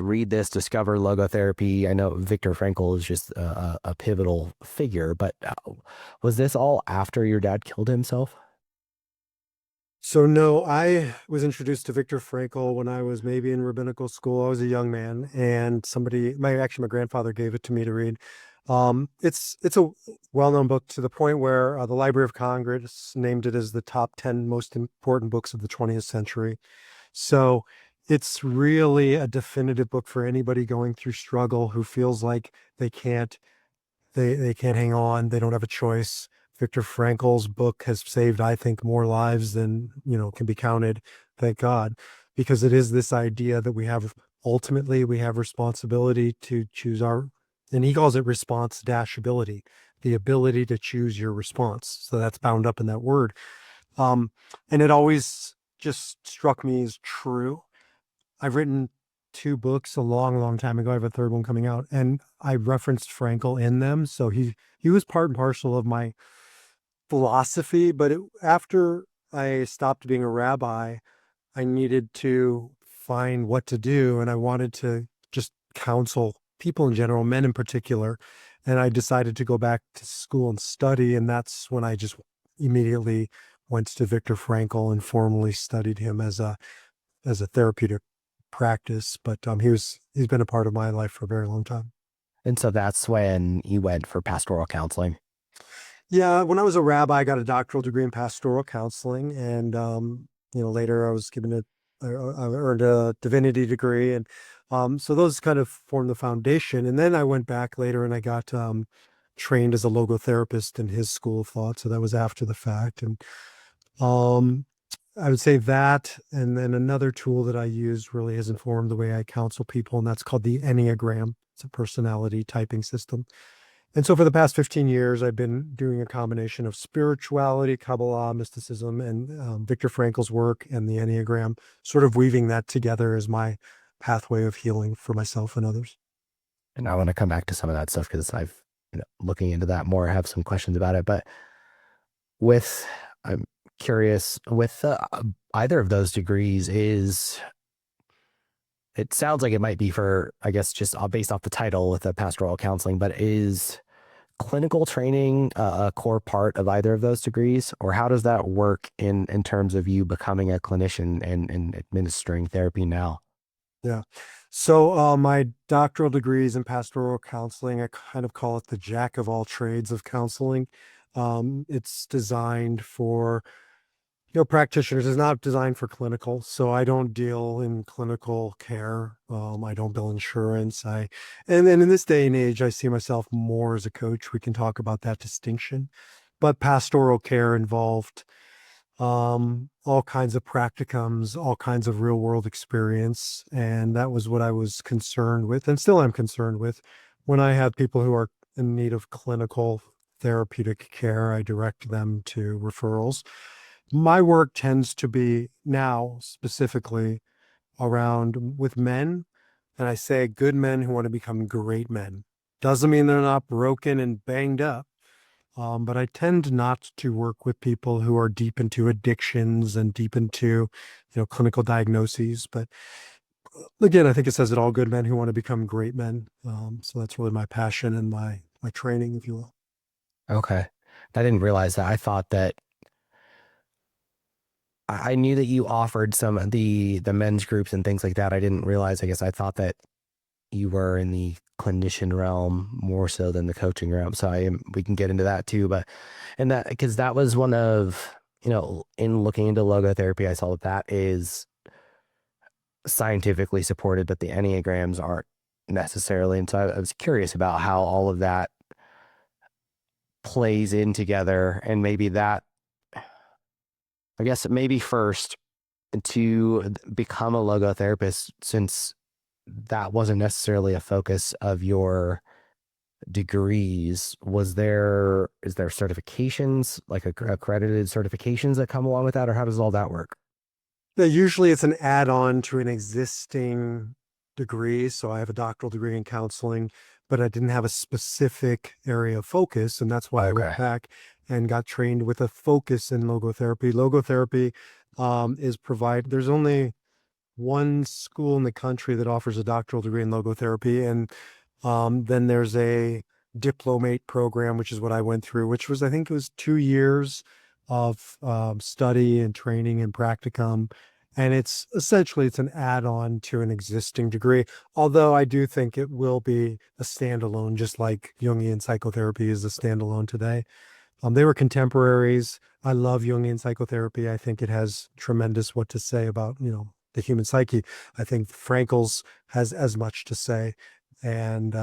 read this, discover logotherapy? I know Viktor Frankl is just a pivotal figure, but was this all after your dad killed himself? So no, I was introduced to Viktor Frankl when I was maybe in rabbinical school. I was a young man, and my grandfather gave it to me to read. It's a well-known book, to the point where the Library of Congress named it as the top 10 most important books of the 20th century. So it's really a definitive book for anybody going through struggle, who feels like they can't hang on, they don't have a choice. Viktor Frankl's book has saved, I think, more lives than, can be counted, thank God, because it is this idea that ultimately we have responsibility to choose and he calls it response dash ability, the ability to choose your response. So that's bound up in that word. And it always just struck me as true. I've written two books a long, long time ago. I have a third one coming out, and I referenced Frankl in them. So he was part and parcel of my philosophy. But after I stopped being a rabbi, I needed to find what to do, and I wanted to just counsel people in general, men in particular. And I decided to go back to school and study, and that's when I just immediately went to Viktor Frankl and formally studied him as a therapeutic practice. But he's been a part of my life for a very long time. And so that's when you went for pastoral counseling. Yeah, when I was a rabbi, I got a doctoral degree in pastoral counseling, and later I was I earned a divinity degree, and so those kind of formed the foundation. And then I went back later and I got trained as a logotherapist in his school of thought. So that was after the fact, and um, I would say that, and then another tool that I use really has informed the way I counsel people, and that's called the Enneagram. It's a personality typing system. And so for the past 15 years, I've been doing a combination of spirituality, Kabbalah, mysticism, and Viktor Frankl's work and the Enneagram, sort of weaving that together as my pathway of healing for myself and others. And I want to come back to some of that stuff because looking into that more, I have some questions about it. But I'm curious, with either of those degrees, it sounds like it might be for, I guess, just based off the title with the pastoral counseling, but is clinical training a core part of either of those degrees? Or how does that work in terms of you becoming a clinician and administering therapy now? Yeah. So my doctoral degree is in pastoral counseling. I kind of call it the jack of all trades of counseling. It's designed for practitioners. Is not designed for clinical. So I don't deal in clinical care. I don't bill insurance. And then in this day and age, I see myself more as a coach. We can talk about that distinction. But pastoral care involved all kinds of practicums, all kinds of real world experience. And that was what I was concerned with, and still am concerned with. When I have people who are in need of clinical therapeutic care, I direct them to referrals. My work tends to be now specifically around with men. And I say good men who want to become great men. Doesn't mean they're not broken and banged up. But I tend not to work with people who are deep into addictions and deep into, clinical diagnoses. But again, I think it says that all good men who want to become great men. So that's really my passion and my training, if you will. Okay. I didn't realize that. I thought that I knew that you offered some of the men's groups and things like that. I didn't realize, I guess I thought that you were in the clinician realm more so than the coaching realm. So we can get into that too, but, and that, because that was one of, in looking into logotherapy, I saw that is scientifically supported, but the Enneagrams aren't necessarily. And so I was curious about how all of that plays in together, and maybe that, I guess maybe first to become a logotherapist, since that wasn't necessarily a focus of your degrees, is there certifications, like accredited certifications that come along with that, or how does all that work? Yeah, usually it's an add-on to an existing degree. So I have a doctoral degree in counseling, but I didn't have a specific area of focus. And that's why I went Okay. back and got trained with a focus in logotherapy. Logotherapy there's only one school in the country that offers a doctoral degree in logotherapy. And then there's a diplomate program, which is what I went through, which was, I think it was 2 years of study and training and practicum. And it's essentially, it's an add-on to an existing degree. Although I do think it will be a standalone, just like Jungian psychotherapy is a standalone today. They were contemporaries. I love Jungian psychotherapy. I think it has tremendous what to say about, the human psyche. I think Frankl's has as much to say. And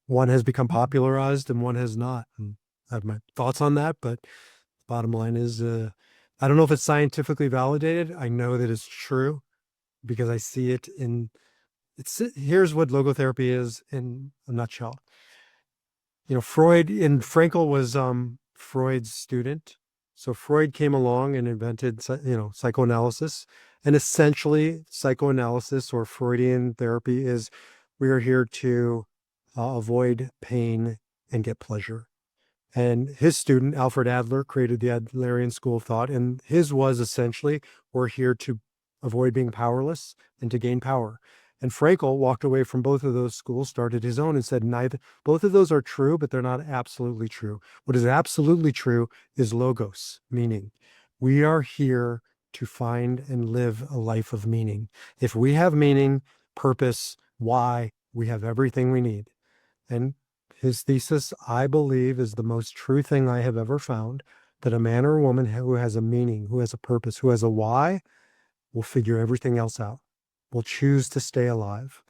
one has become popularized and one has not. And I have my thoughts on that, but bottom line is, I don't know if it's scientifically validated. I know that it's true because I see it here's what logotherapy is in a nutshell. Freud and Frankl was Freud's student. So Freud came along and invented, psychoanalysis. And essentially, psychoanalysis or Freudian therapy is we are here to avoid pain and get pleasure. And his student, Alfred Adler, created the Adlerian school of thought. And his was essentially, we're here to avoid being powerless and to gain power. And Frankl walked away from both of those schools, started his own, and said both of those are true, but they're not absolutely true. What is absolutely true is logos, meaning. We are here to find and live a life of meaning. If we have meaning, purpose, why, we have everything we need. And his thesis, I believe, is the most true thing I have ever found, that a man or a woman who has a meaning, who has a purpose, who has a why, will figure everything else out, will choose to stay alive.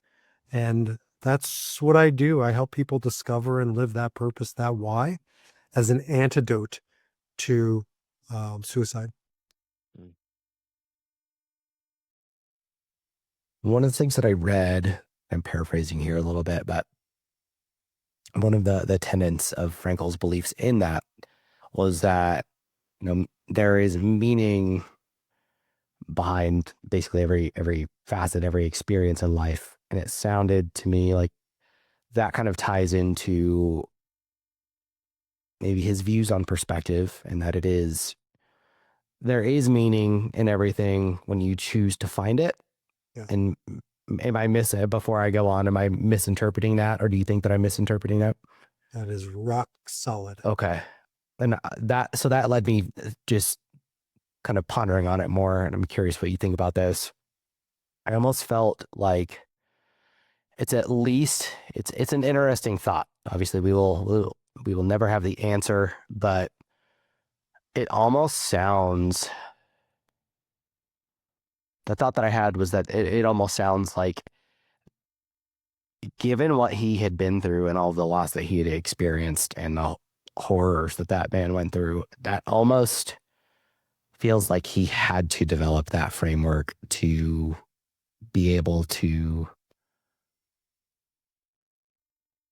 And that's what I do. I help people discover and live that purpose, that why, as an antidote to suicide. One of the things that I read, I'm paraphrasing here a little bit, but one of the tenets of Frankl's beliefs in that was that, there is meaning behind basically every facet, every experience in life. And it sounded to me like that kind of ties into maybe his views on perspective, and that there is meaning in everything when you choose to find it. Yeah. And am I before I go on, am I misinterpreting that, or do you think that I'm misinterpreting that? That is rock solid. Okay. And so that led me just kind of pondering on it more. And I'm curious what you think about this. I almost felt like it's an interesting thought. Obviously we will never have the answer, but it almost sounds, the thought that I had was that it almost sounds like, given what he had been through and all the loss that he had experienced and the horrors that man went through, that almost feels like he had to develop that framework to be able to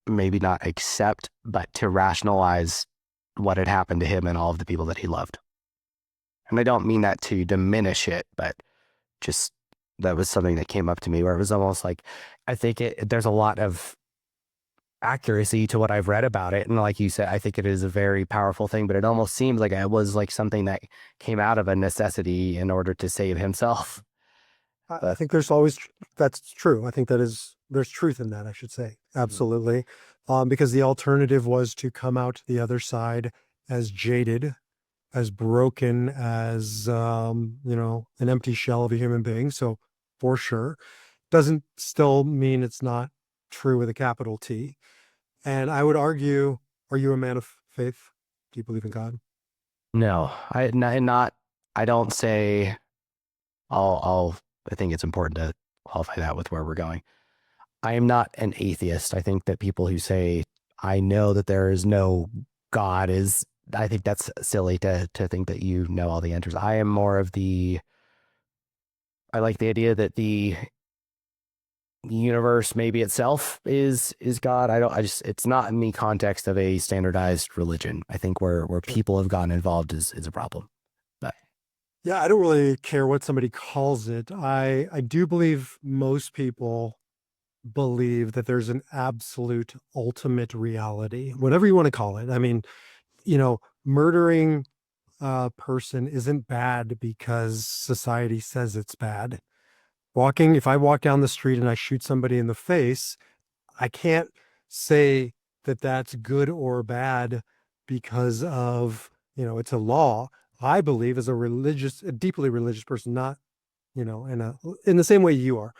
maybe not accept, but to rationalize what had happened to him and all of the people that he loved. And I don't mean that to diminish it, but just that was something that came up to me where it was almost like, I think there's a lot of accuracy to what I've read about it. And like you said, I think it is a very powerful thing, but it almost seems like it was like something that came out of a necessity in order to save himself. I think there's always, that's true. I think there's truth in that, I should say. Absolutely. Because the alternative was to come out the other side as jaded, as broken, as, an empty shell of a human being. So for sure, doesn't still mean it's not true with a capital T. And I would argue, are you a man of faith? Do you believe in God? No, I don't say I think it's important to qualify that with where we're going. I am not an atheist. I think that people who say, I know that there is no God I think that's silly to think that you know all the answers. I am more of I like the idea that the universe maybe itself is God. It's not in the context of a standardized religion. I think where Sure. people have gotten involved is a problem. But Yeah, I don't really care what somebody calls it. I do believe most people believe that there's an absolute ultimate reality, whatever you want to call it. I mean, murdering a person isn't bad because society says it's bad. If I walk down the street and I shoot somebody in the face, I can't say that that's good or bad because of, it's a law. I believe as a deeply religious person, not, in the same way you are,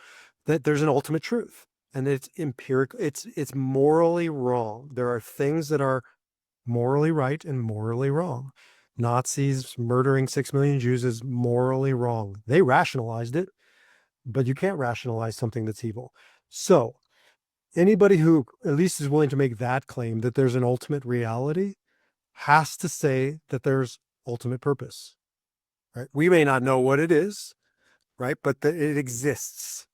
that there's an ultimate truth and it's empirical. It's morally wrong. There are things that are morally right and morally wrong. Nazis murdering 6 million Jews is morally wrong. They rationalized it, but you can't rationalize something that's evil. So anybody who at least is willing to make that claim that there's an ultimate reality has to say that there's ultimate purpose, right? We may not know what it is, right? But that it exists.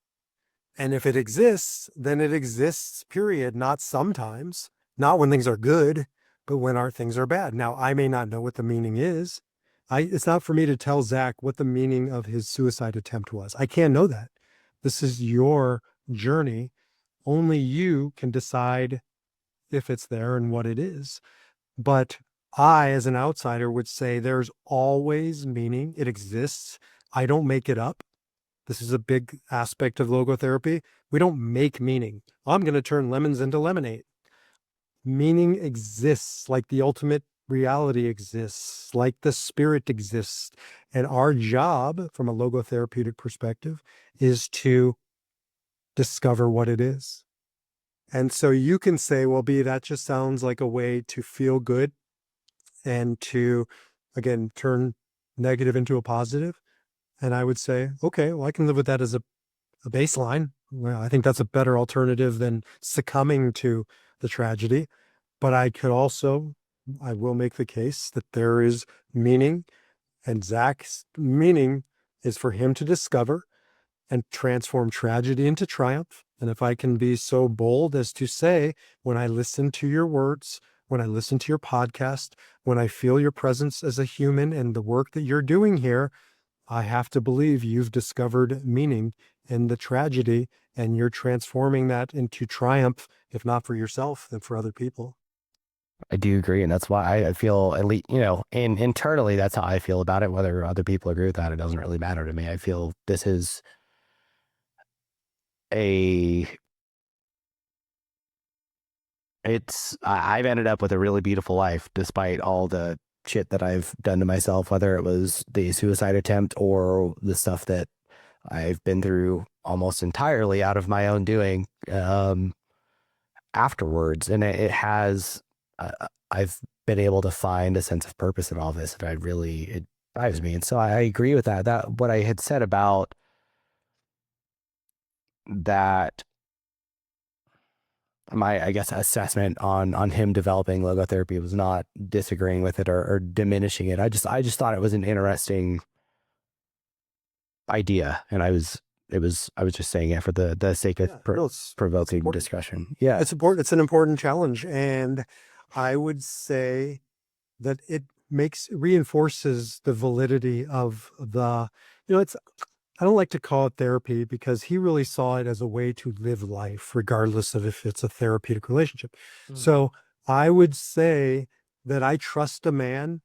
And if it exists, then it exists, period. Not sometimes, not when things are good, but when our things are bad. Now, I may not know what the meaning is. It's not for me to tell Zach what the meaning of his suicide attempt was. I can't know that. This is your journey. Only you can decide if it's there and what it is. But I, as an outsider, would say there's always meaning. It exists. I don't make it up. This is a big aspect of logotherapy. We don't make meaning. I'm going to turn lemons into lemonade. Meaning exists, like the ultimate reality exists, like the spirit exists. And our job from a logotherapeutic perspective is to discover what it is. And so you can say, well, B, that just sounds like a way to feel good and to, again, turn negative into a positive. And I would say, okay, well, I can live with that as a baseline. Well, I think that's a better alternative than succumbing to the tragedy. But I will make the case that there is meaning, and Zach's meaning is for him to discover and transform tragedy into triumph. And if I can be so bold as to say, when I listen to your words, when I listen to your podcast, when I feel your presence as a human and the work that you're doing here, I have to believe you've discovered meaning in the tragedy and you're transforming that into triumph, if not for yourself, then for other people. I do agree. And that's why I feel at least, and internally, that's how I feel about it. Whether other people agree with that, it doesn't really matter to me. I feel this is a, I've ended up with a really beautiful life despite all the shit that I've done to myself, whether it was the suicide attempt or the stuff that I've been through almost entirely out of my own doing afterwards. And it has, I've been able to find a sense of purpose in all this that it drives me. And so I agree with that. That what I had said about that, my, I guess, assessment on him developing logotherapy was not disagreeing with it or diminishing it. I just thought it was an interesting idea, and I was just saying it for the sake of No, it's provoking important. discussion. Yeah, It's important. It's an important challenge. And I would say that it reinforces the validity of it's, I don't like to call it therapy because he really saw it as a way to live life, regardless of if it's a therapeutic relationship. So I would say that I trust a man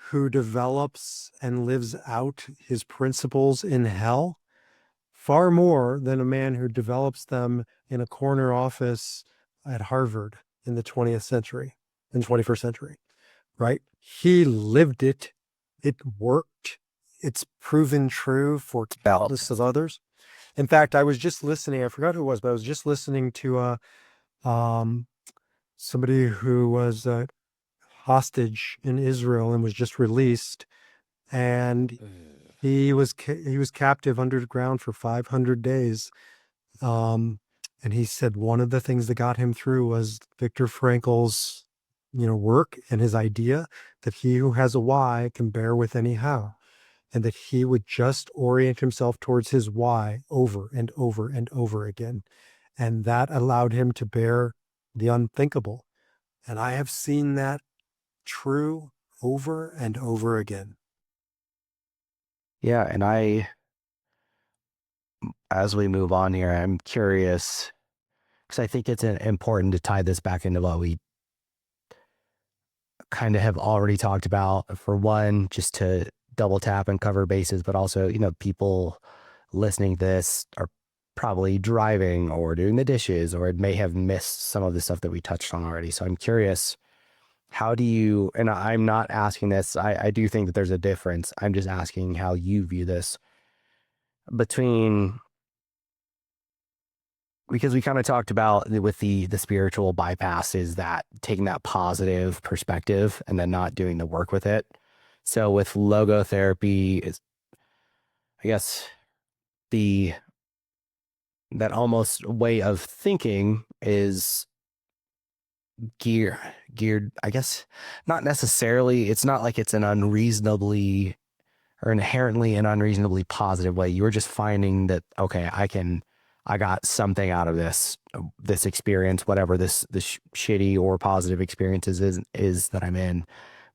who develops and lives out his principles in hell far more than a man who develops them in a corner office at Harvard in the 20th century, in 21st century, right? He lived it. It worked. It's proven true for countless of others. In fact, I was just listening, I forgot who it was, but I was just listening to somebody who was a hostage in Israel and was just released. And he was captive underground for 500 days. And he said one of the things that got him through was Viktor Frankl's, work and his idea that he who has a why can bear with any how, and that he would just orient himself towards his why over and over and over again. And that allowed him to bear the unthinkable. And I have seen that true over and over again. yeah, and as we move on here, I'm curious because I think it's important to tie this back into what we kind of have already talked about. For one, just to double tap and cover bases, but also, people listening to this are probably driving or doing the dishes or may have missed some of the stuff that we touched on already. So I'm curious, how do you, and I'm not asking this, I do think that there's a difference. I'm just asking how you view this between, because we kind of talked about with the spiritual bypass is that taking that positive perspective and then not doing the work with it. So with logotherapy is, I guess, the that almost way of thinking is geared, I guess, not necessarily, it's not like it's an unreasonably or inherently an unreasonably positive way. You were just finding that, okay, I got something out of this experience, whatever this shitty or positive experiences is that I'm in.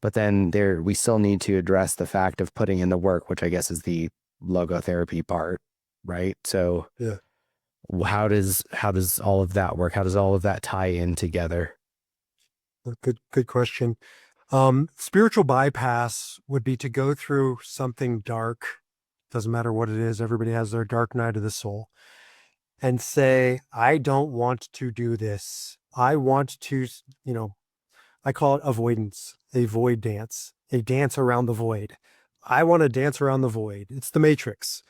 But then we still need to address the fact of putting in the work, which I guess is the logotherapy part, right? So Yeah. how does all of that work? How does all of that tie in together? Good question. Spiritual bypass would be to go through something dark. Doesn't matter what it is. Everybody has their dark night of the soul, and say, I don't want to do this. I want to, I call it avoidance, a void dance, a dance around the void. I want to dance around the void. It's the Matrix.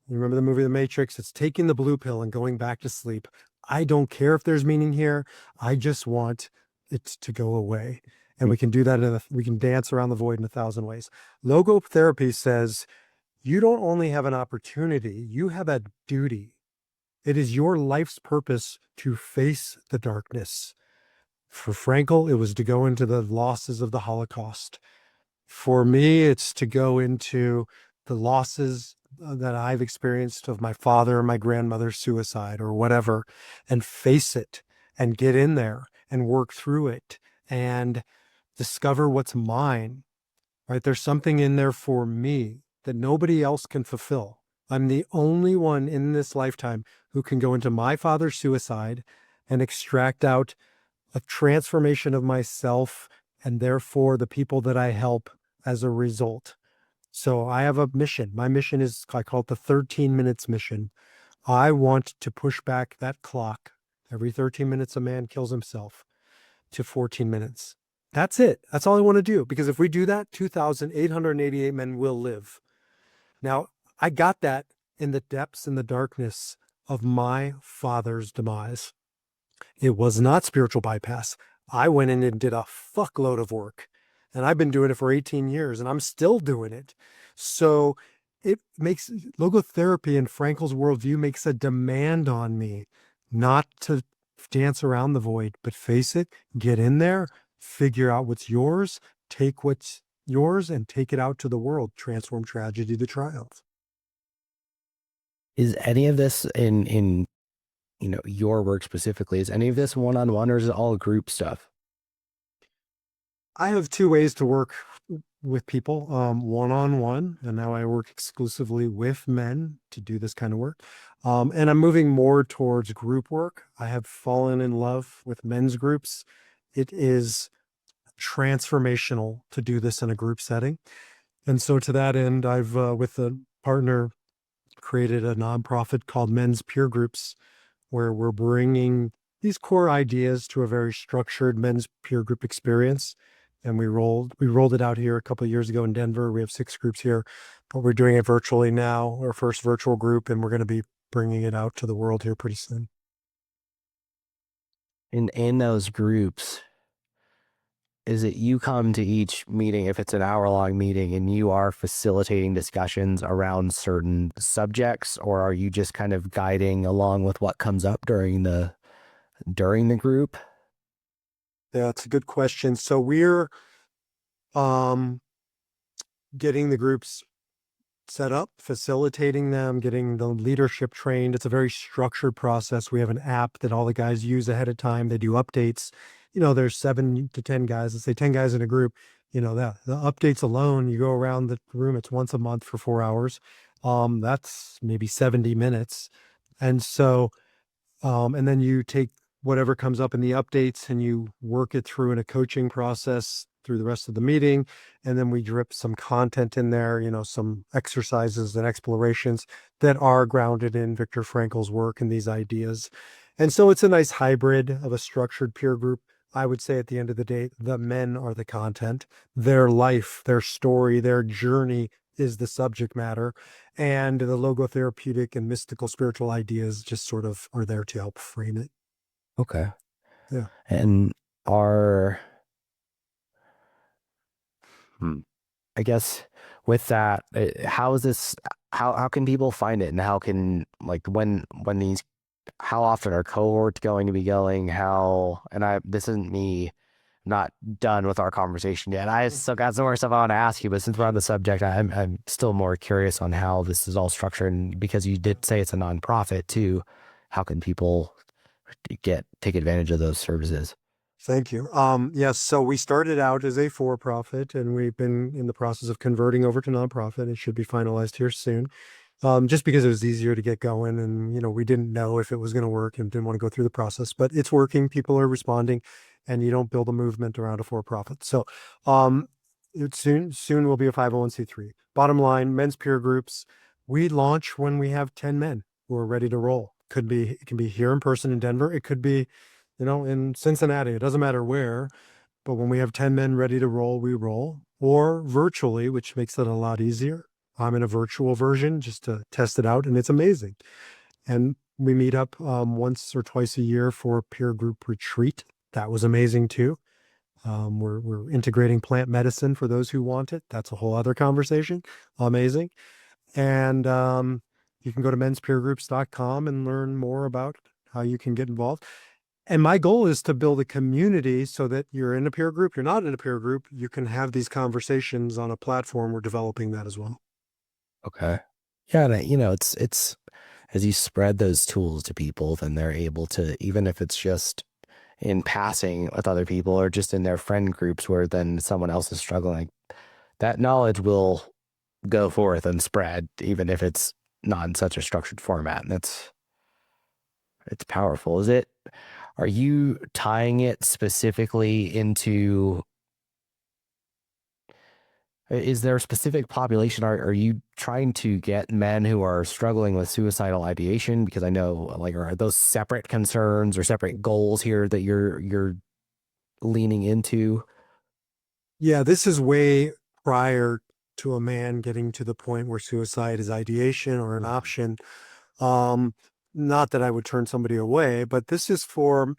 You remember the movie The Matrix? It's taking the blue pill and going back to sleep. I don't care if there's meaning here. I just want it to go away. And we can do that. We can dance around the void in 1,000 ways. Logotherapy says you don't only have an opportunity, you have a duty. It is your life's purpose to face the darkness. For Frankl, it was to go into the losses of the Holocaust. For me, it's to go into the losses that I've experienced of my father or my grandmother's suicide or whatever, and face it and get in there and work through it and discover what's mine, right? There's something in there for me that nobody else can fulfill. I'm the only one in this lifetime who can go into my father's suicide and extract out a transformation of myself and therefore the people that I help as a result. So I have a mission. My mission is, I call it the 13 minutes mission. I want to push back that clock. Every 13 minutes, a man kills himself to 14 minutes. That's it. That's all I want to do. Because if we do that, 2,888 men will live. Now, I got that in the depths and the darkness of my father's demise. It was not spiritual bypass. I went in and did a fuckload of work. And I've been doing it for 18 years and I'm still doing it. So it makes logotherapy in Frankl's worldview makes a demand on me not to dance around the void, but face it, get in there, figure out what's yours, take what's yours and take it out to the world, transform tragedy to triumph. Is any of this in your work specifically, is any of this one-on-one or is it all group stuff? I have two ways to work with people, one-on-one, and now I work exclusively with men to do this kind of work. And I'm moving more towards group work. I have fallen in love with men's groups. It is transformational to do this in a group setting. And so to that end, I've, with a partner, created a nonprofit called Men's Peer Groups, where we're bringing these core ideas to a very structured men's peer group experience. And we rolled it out here a couple of years ago in Denver. We have 6 groups here, but we're doing it virtually now, our first virtual group, and we're going to be bringing it out to the world here pretty soon. In those groups, is it you come to each meeting, if it's an hour-long meeting, and you are facilitating discussions around certain subjects, or are you just kind of guiding along with what comes up during the group? Yeah, it's a good question. So we're getting the groups set up, facilitating them, getting the leadership trained. It's a very structured process. We have an app that all the guys use ahead of time. They do updates. There's 7 to 10 guys, let's say 10 guys in a group. That the updates alone, you go around the room, it's once a month for 4 hours. That's maybe 70 minutes. And so, and then you take whatever comes up in the updates and you work it through in a coaching process through the rest of the meeting. And then we drip some content in there, some exercises and explorations that are grounded in Viktor Frankl's work and these ideas. And so it's a nice hybrid of a structured peer group. I would say at the end of the day, the men are the content, their life, their story, their journey is the subject matter. And the logotherapeutic and mystical spiritual ideas just sort of are there to help frame it. Okay. Yeah. And are, I guess with that, how is this, how can people find it, and how can, like, when these, how often are cohorts going to be going? This isn't me not done with our conversation yet. I still got some more stuff I want to ask you, but since we're on the subject, I'm still more curious on how this is all structured. And because you did say it's a nonprofit too, how can people take advantage of those services? Thank you. Yes, so we started out as a for-profit and we've been in the process of converting over to nonprofit. It should be finalized here soon. Just because it was easier to get going and, we didn't know if it was going to work and didn't want to go through the process, but it's working. People are responding and you don't build a movement around a for-profit. So, it soon will be a 501c3. Bottom line, men's peer groups, we launch when we have 10 men who are ready to roll. It can be here in person in Denver. It could be, in Cincinnati. It doesn't matter where, but when we have 10 men ready to roll, we roll, or virtually, which makes it a lot easier. I'm in a virtual version just to test it out, and it's amazing. And we meet up once or twice a year for a peer group retreat. That was amazing too. We're integrating plant medicine for those who want it. That's a whole other conversation. Amazing. And you can go to menspeergroups.com and learn more about how you can get involved. And my goal is to build a community so that you're in a peer group, you're not in a peer group, you can have these conversations on a platform. We're developing that as well. Okay. Yeah. And it's as you spread those tools to people, then they're able to, even if it's just in passing with other people or just in their friend groups where then someone else is struggling, that knowledge will go forth and spread, even if it's not in such a structured format. And it's powerful. Are you tying it specifically into, is there a specific population? Are you trying to get men who are struggling with suicidal ideation? Because I know, like, are those separate concerns or separate goals here that you're leaning into? Yeah, this is way prior to a man getting to the point where suicide is ideation or an option. Not that I would turn somebody away, but this is for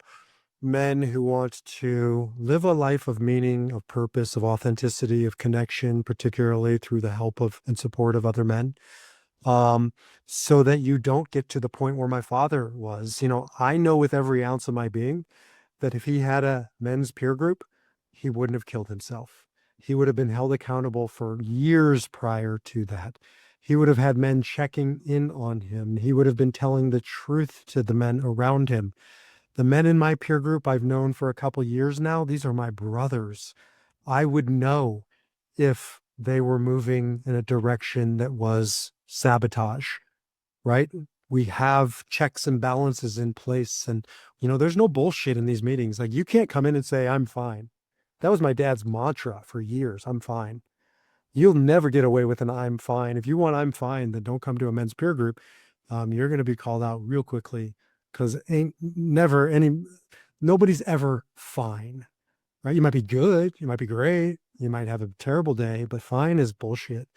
men who want to live a life of meaning, of purpose, of authenticity, of connection, particularly through the help of and support of other men. um, so that you don't get to the point where my father was. I know with every ounce of my being that if he had a men's peer group, he wouldn't have killed himself. He would have been held accountable for years prior to that. He would have had men checking in on him. He would have been telling the truth to the men around him. The men in my peer group I've known for a couple years now, these are my brothers. I would know if they were moving in a direction that was sabotage, right? We have checks and balances in place. And, there's no bullshit in these meetings. Like, you can't come in and say, I'm fine. That was my dad's mantra for years. I'm fine. You'll never get away with an I'm fine. If you want I'm fine, then don't come to a men's peer group. You're going to be called out real quickly because nobody's ever fine, right? You might be good. You might be great. You might have a terrible day, but fine is bullshit.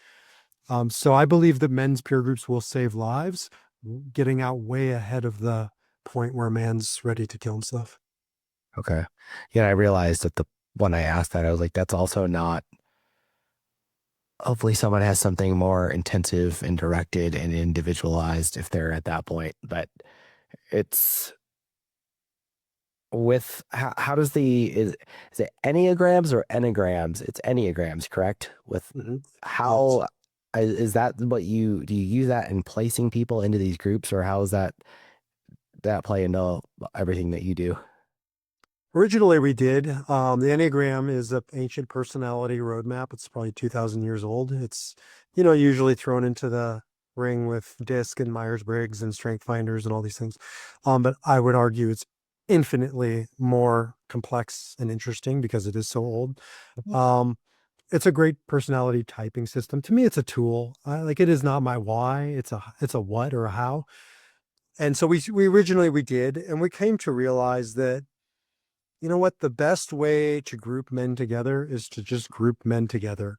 So I believe that men's peer groups will save lives, getting out way ahead of the point where a man's ready to kill himself. Okay. Yeah, I realized that when I asked that, I was like, that's also not, hopefully someone has something more intensive and directed and individualized if they're at that point. But it's with how does is it Enneagrams or Enneagrams? It's Enneagrams, correct? With Yes. how is that what do you use that in placing people into these groups, or how is that play into everything that you do? Originally, we did. The Enneagram is an ancient personality roadmap. It's probably 2,000 years old. It's, usually thrown into the ring with DISC and Myers-Briggs and Strength Finders and all these things. But I would argue it's infinitely more complex and interesting because it is so old. Um, it's a great personality typing system. To me, it's a tool. Like, it is not my why. It's a what or a how. And so we originally we did, and we came to realize that, you know what, the best way to group men together is to just group men together.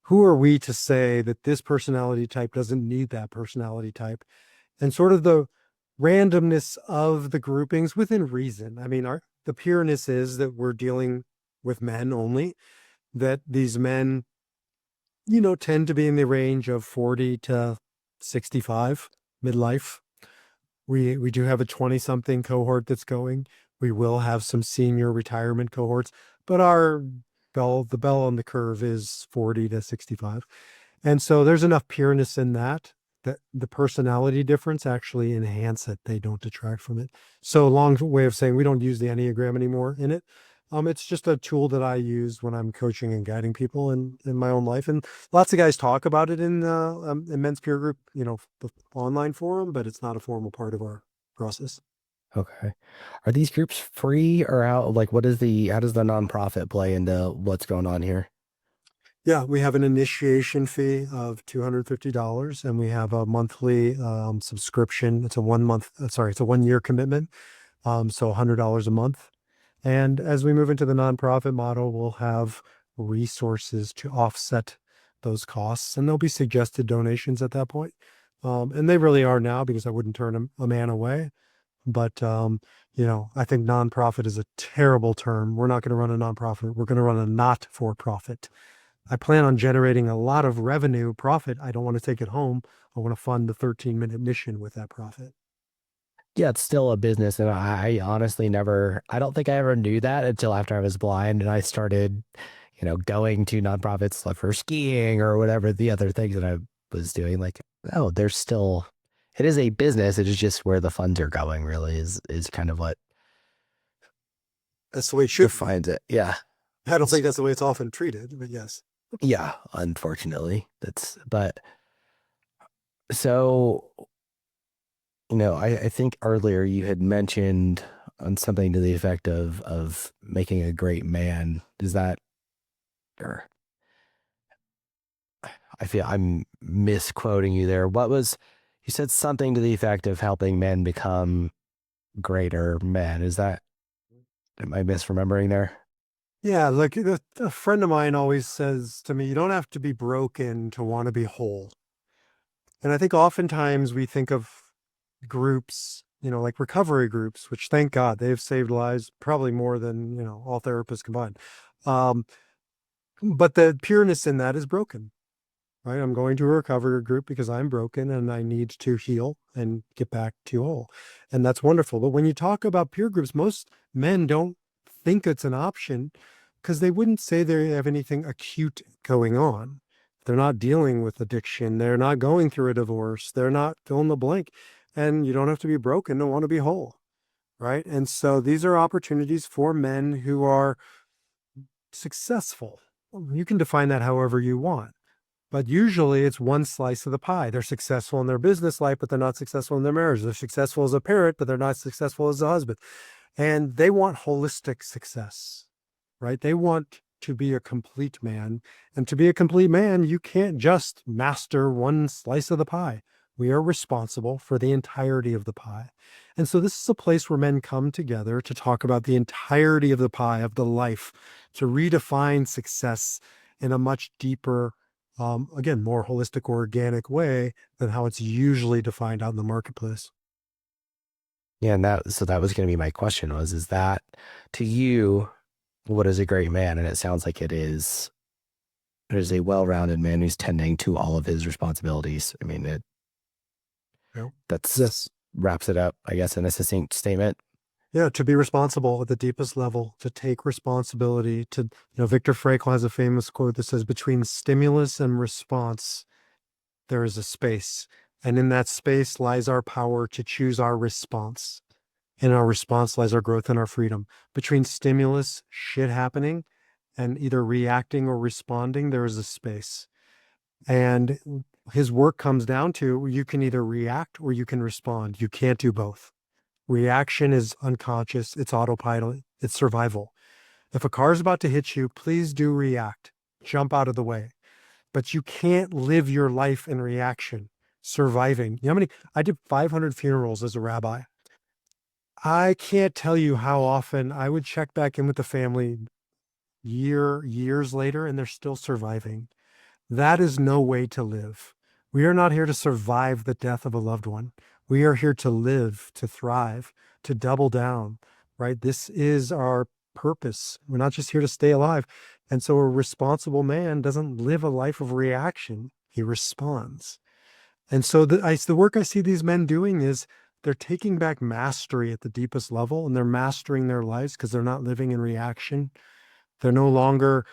Who are we to say that this personality type doesn't need that personality type? And sort of the randomness of the groupings within reason. I mean, the pureness is that we're dealing with men only, that these men, tend to be in the range of 40 to 65 midlife. We do have a 20-something cohort that's going. We will have some senior retirement cohorts, but the bell on the curve is 40 to 65. And so there's enough pureness in that the personality difference actually enhance it. They don't detract from it. So long way of saying we don't use the Enneagram anymore in it. It's just a tool that I use when I'm coaching and guiding people in my own life. And lots of guys talk about it in men's peer group, the online forum, but it's not a formal part of our process. Okay. Are these groups free, or like how does the nonprofit play into what's going on here? Yeah, we have an initiation fee of $250, and we have a monthly subscription. It's a 1 month, it's a 1 year commitment. So $100 a month. And as we move into the nonprofit model, we'll have resources to offset those costs, and there'll be suggested donations at that point. And they really are now, because I wouldn't turn a man away. But I think nonprofit is a terrible term. We're not going to run a nonprofit. We're going to run a not for profit. I plan on generating a lot of revenue profit. I don't want to take it home. I want to fund the 13-minute mission with that profit. Yeah, it's still a business, and I honestly I don't think I ever knew that until after I was blind and I started, going to nonprofits like for skiing or whatever the other things that I was doing. Like, oh, it is a business. It is just where the funds are going. Really, is kind of what That's the way it should be. defines it. Yeah, I don't think that's the way it's often treated, but yes. yeah. Unfortunately, but so. I think earlier you had mentioned on something to the effect of making a great man. Is that, or I feel I'm misquoting you there. You said something to the effect of helping men become greater men. Am I misremembering there? Yeah, like a friend of mine always says to me, you don't have to be broken to want to be whole. And I think oftentimes we think of groups, like recovery groups, which thank God they've saved lives probably more than, all therapists combined. But the pureness in that is broken, right? I'm going to a recovery group because I'm broken and I need to heal and get back to whole. And that's wonderful. But when you talk about peer groups, most men don't think it's an option because they wouldn't say they have anything acute going on. They're not dealing with addiction. They're not going through a divorce. They're not fill in the blank. And you don't have to be broken to want to be whole, right? And so these are opportunities for men who are successful. You can define that however you want. But usually it's one slice of the pie. They're successful in their business life, but they're not successful in their marriage. They're successful as a parent, but they're not successful as a husband. And they want holistic success, right? They want to be a complete man. And to be a complete man, you can't just master one slice of the pie. We are responsible for the entirety of the pie. And so this is a place where men come together to talk about the entirety of the pie, of the life, to redefine success in a much deeper, again, more holistic, organic way than how it's usually defined out in the marketplace. Yeah, and that was going to be my question is that to you, what is a great man? And it sounds like it is a well-rounded man who's tending to all of his responsibilities. I mean, that's Yes. wraps it up, I guess, in a succinct statement. Yeah, to be responsible at the deepest level, to take responsibility, Viktor Frankl has a famous quote that says, between stimulus and response, there is a space. And in that space lies our power to choose our response. In our response lies our growth and our freedom. Between stimulus, shit happening, and either reacting or responding, there is a space. And his work comes down to you can either react or you can respond. You can't do both. Reaction is unconscious, it's autopilot, it's survival. If a car is about to hit you, please do react. Jump out of the way. But you can't live your life in reaction, surviving. You know how many? I did 500 funerals as a rabbi. I can't tell you how often I would check back in with the family years later, and they're still surviving. That is no way to live. We are not here to survive the death of a loved one. We are here to live, to thrive, to double down, right? This is our purpose. We're not just here to stay alive. And so a responsible man doesn't live a life of reaction. He responds. And so the work I see these men doing is they're taking back mastery at the deepest level, and they're mastering their lives because they're not living in reaction. They're no longer,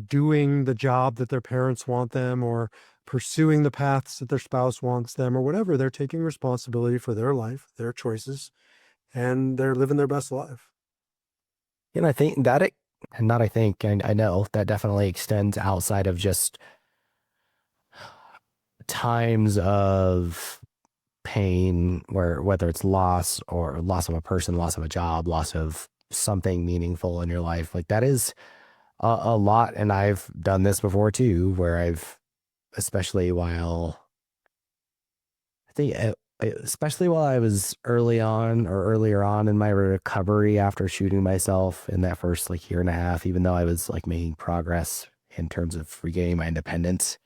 doing the job that their parents want them or pursuing the paths that their spouse wants them or whatever. They're taking responsibility for their life, their choices, and they're living their best life. And I think that I know that definitely extends outside of just times of pain, where whether it's loss or loss of a person, loss of a job, loss of something meaningful in your life, like that is a lot. And I've done this before too, where especially while I think, especially while I was earlier on in my recovery after shooting myself in that first like year and a half, even though I was like making progress in terms of regaining my independence.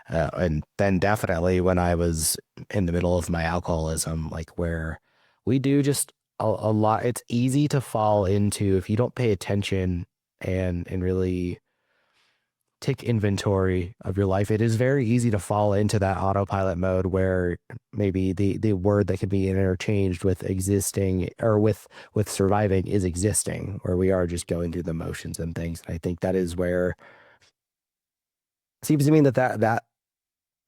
And then definitely when I was in the middle of my alcoholism, like where we do just a lot, it's easy to fall into if you don't pay attention and really take inventory of your life. It is very easy to fall into that autopilot mode where maybe the word that can be interchanged with existing or with surviving is existing, where we are just going through the motions and things. I think that is where it seems to me that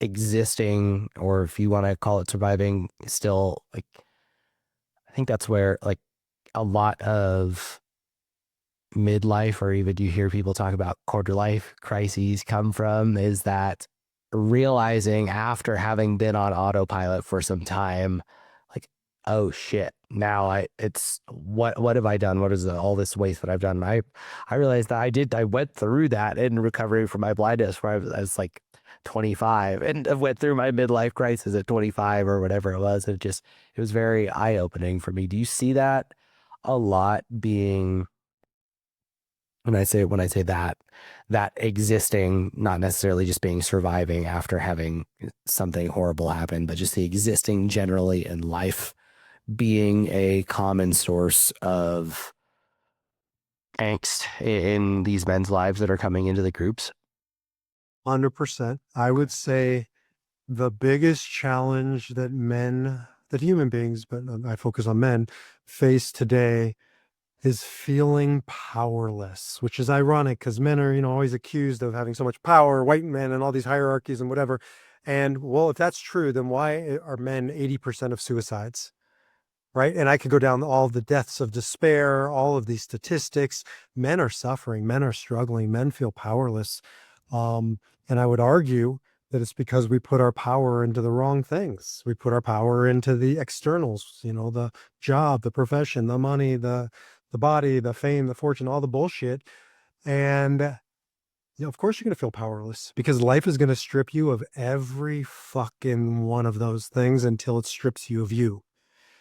existing, or if you want to call it surviving, still like I think that's where like a lot of midlife, or even you hear people talk about quarter life crises come from, is that realizing after having been on autopilot for some time, like, oh shit, now it's what have I done? What is all this waste that I've done? I realized that I went through that in recovery from my blindness where I was like 25 and I went through my midlife crisis at 25 or whatever it was. It was very eye opening for me. Do you see that a lot being, when I say that existing, not necessarily just being surviving after having something horrible happen, but just the existing generally in life being a common source of angst in these men's lives that are coming into the groups? 100%. I would say the biggest challenge that human beings, but I focus on men, face today is feeling powerless, which is ironic because men are, always accused of having so much power, white men and all these hierarchies and whatever. And well, if that's true, then why are men 80% of suicides? Right. And I could go down all the deaths of despair, all of these statistics. Men are suffering, men are struggling, men feel powerless. Um, and I would argue that it's because we put our power into the wrong things. We put our power into the externals, the job, the profession, the money, the body, the fame, the fortune, all the bullshit. And of course you're going to feel powerless because life is going to strip you of every fucking one of those things until it strips you of you.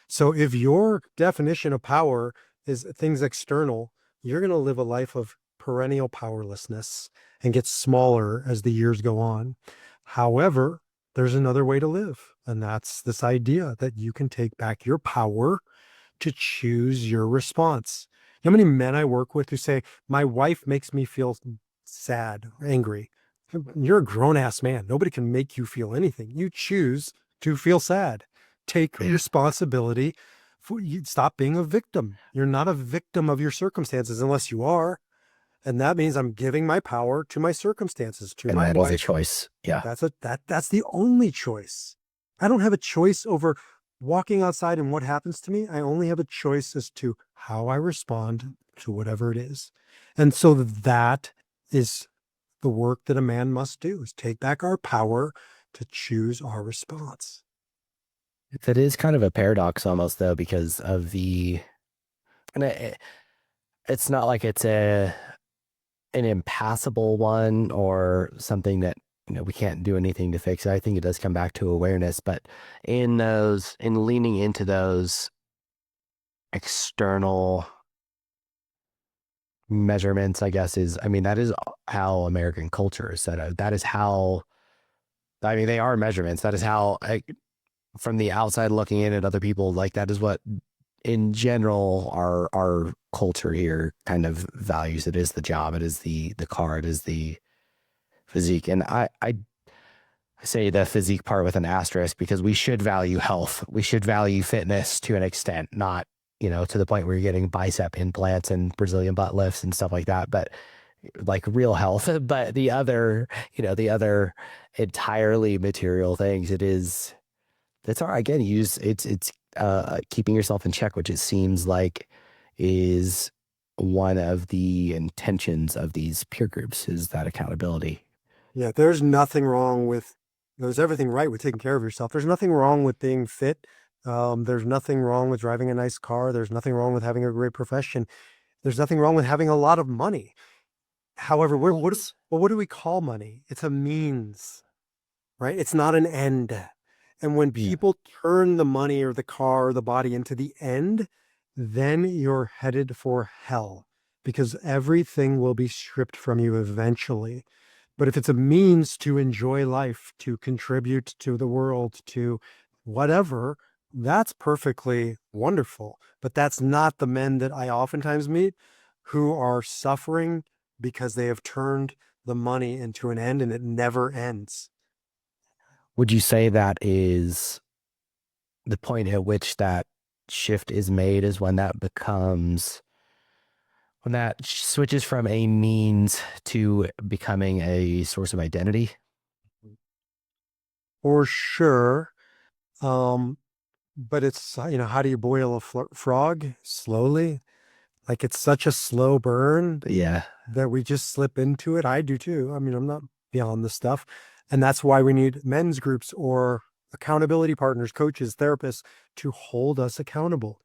So if your definition of power is things external, you're going to live a life of perennial powerlessness and get smaller as the years go on. However, there's another way to live, and that's this idea that you can take back your power to choose your response. You know how many men I work with who say, my wife makes me feel sad, angry? You're a grown ass man. Nobody can make you feel anything. You choose to feel sad. Take responsibility. You stop being a victim. You're not a victim of your circumstances unless you are. And that means I'm giving my power to my circumstances, to And my that is a wife. choice. Yeah. That's the only choice. I don't have a choice over walking outside and what happens to me. I only have a choice as to how I respond to whatever it is. And so that is the work that a man must do, is take back our power to choose our response. That is kind of a paradox almost though, because of and it's not like it's an impassable one or something that we can't do anything to fix it. I think it does come back to awareness, but in leaning into those external measurements, I guess that is how American culture is set up. That is how, they are measurements. That is how, from the outside looking in at other people, like that is what in general our culture here kind of values. It is the job, it is the car, it is the physique. And I say the physique part with an asterisk because we should value health. We should value fitness to an extent, not, to the point where you're getting bicep implants and Brazilian butt lifts and stuff like that, but like real health. But the other entirely material things, that's our, again, it's keeping yourself in check, which it seems like is one of the intentions of these peer groups, is that accountability. Yeah, there's everything right with taking care of yourself. There's nothing wrong with being fit. There's nothing wrong with driving a nice car. There's nothing wrong with having a great profession. There's nothing wrong with having a lot of money. However, what do we call money? It's a means, right? It's not an end. And when Yeah. people turn the money or the car or the body into the end, then you're headed for hell because everything will be stripped from you eventually. But if it's a means to enjoy life, to contribute to the world, to whatever, that's perfectly wonderful. But that's not the men that I oftentimes meet who are suffering because they have turned the money into an end and it never ends. Would you say that is the point at which that shift is made, is when that switches from a means to becoming a source of identity? For sure. Um, but it's, how do you boil a frog? Slowly. Like it's such a slow burn Yeah. that we just slip into it. I do too. I mean, I'm not beyond this stuff. And that's why we need men's groups or accountability partners, coaches, therapists to hold us accountable.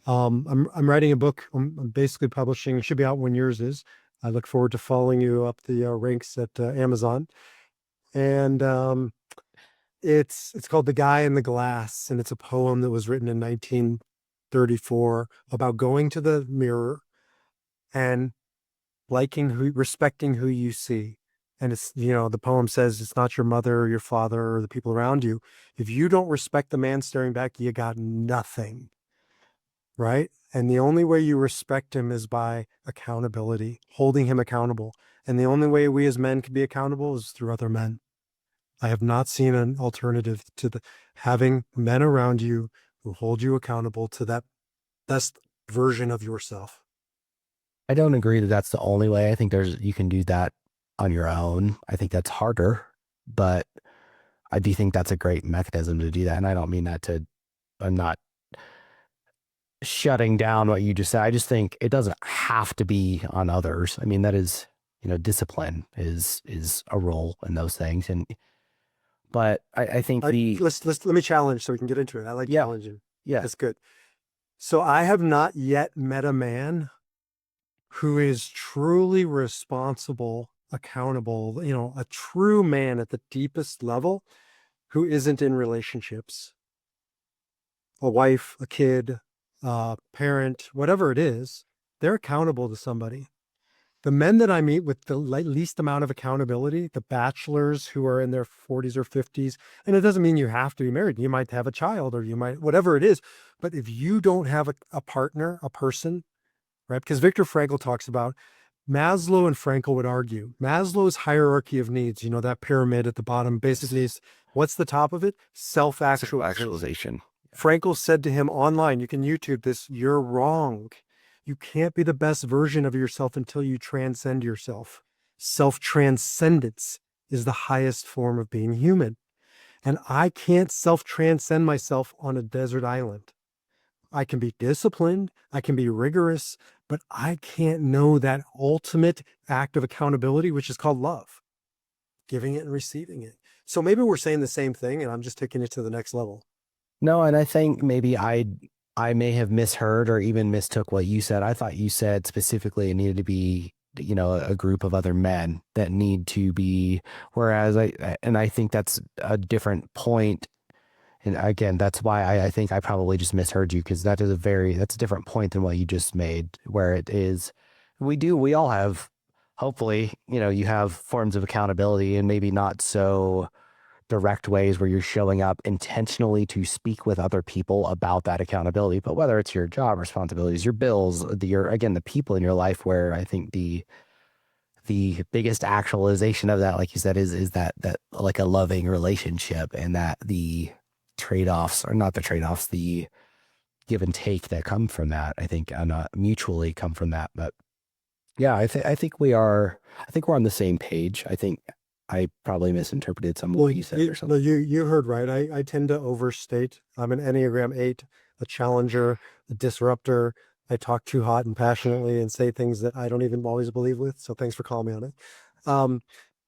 I'm writing a book. I'm basically publishing. It should be out when yours is. I look forward to following you up the ranks at Amazon. And it's called The Guy in the Glass, and it's a poem that was written in 1934 about going to the mirror and respecting who you see. And it's, the poem says it's not your mother or your father or the people around you. If you don't respect the man staring back, you got nothing. right? And the only way you respect him is by accountability, holding him accountable. And the only way we as men can be accountable is through other men. I have not seen an alternative to having men around you who hold you accountable to that best version of yourself. I don't agree that that's the only way. I think you can do that on your own. I think that's harder, but I do think that's a great mechanism to do that. And I don't mean that I'm not shutting down what you just said. I just think it doesn't have to be on others. I mean, that is, discipline is a role in those things. But I think let me challenge so we can get into it. I like challenging. Yeah. That's good. So I have not yet met a man who is truly responsible, accountable, a true man at the deepest level who isn't in relationships. A wife, a kid, a parent, whatever it is, they're accountable to somebody. The men that I meet with the least amount of accountability, the bachelors who are in their 40s or 50s, and it doesn't mean you have to be married. You might have a child or you might, whatever it is. But if you don't have a partner, a person, right? Because Viktor Frankl talks about Maslow and Frankl would argue Maslow's hierarchy of needs, that pyramid at the bottom basically is what's the top of it? Self-actualization. Frankl said to him online, you can YouTube this, you're wrong. You can't be the best version of yourself until you transcend yourself. Self-transcendence is the highest form of being human. And I can't self-transcend myself on a desert island. I can be disciplined, I can be rigorous, but I can't know that ultimate act of accountability, which is called love, giving it and receiving it. So maybe we're saying the same thing and I'm just taking it to the next level. No, and I think maybe I may have misheard or even mistook what you said. I thought you said specifically it needed to be, a group of other men that need to be, whereas I think that's a different point. And again, that's why I think I probably just misheard you, because that's a different point than what you just made, where it is, we all have, hopefully, you have forms of accountability and maybe not so direct ways where you're showing up intentionally to speak with other people about that accountability. But whether it's your job responsibilities, your bills, the people in your life, where I think the biggest actualization of that, like you said, is that like a loving relationship, and that the trade-offs are not the trade-offs, the give and take that come from that, I think, mutually come from that. But yeah, I think we're on the same page. I think I probably misinterpreted some of what you said or something. No, you heard right. I tend to overstate. I'm an Enneagram 8, a challenger, a disruptor. I talk too hot and passionately and say things that I don't even always believe with. So thanks for calling me on it.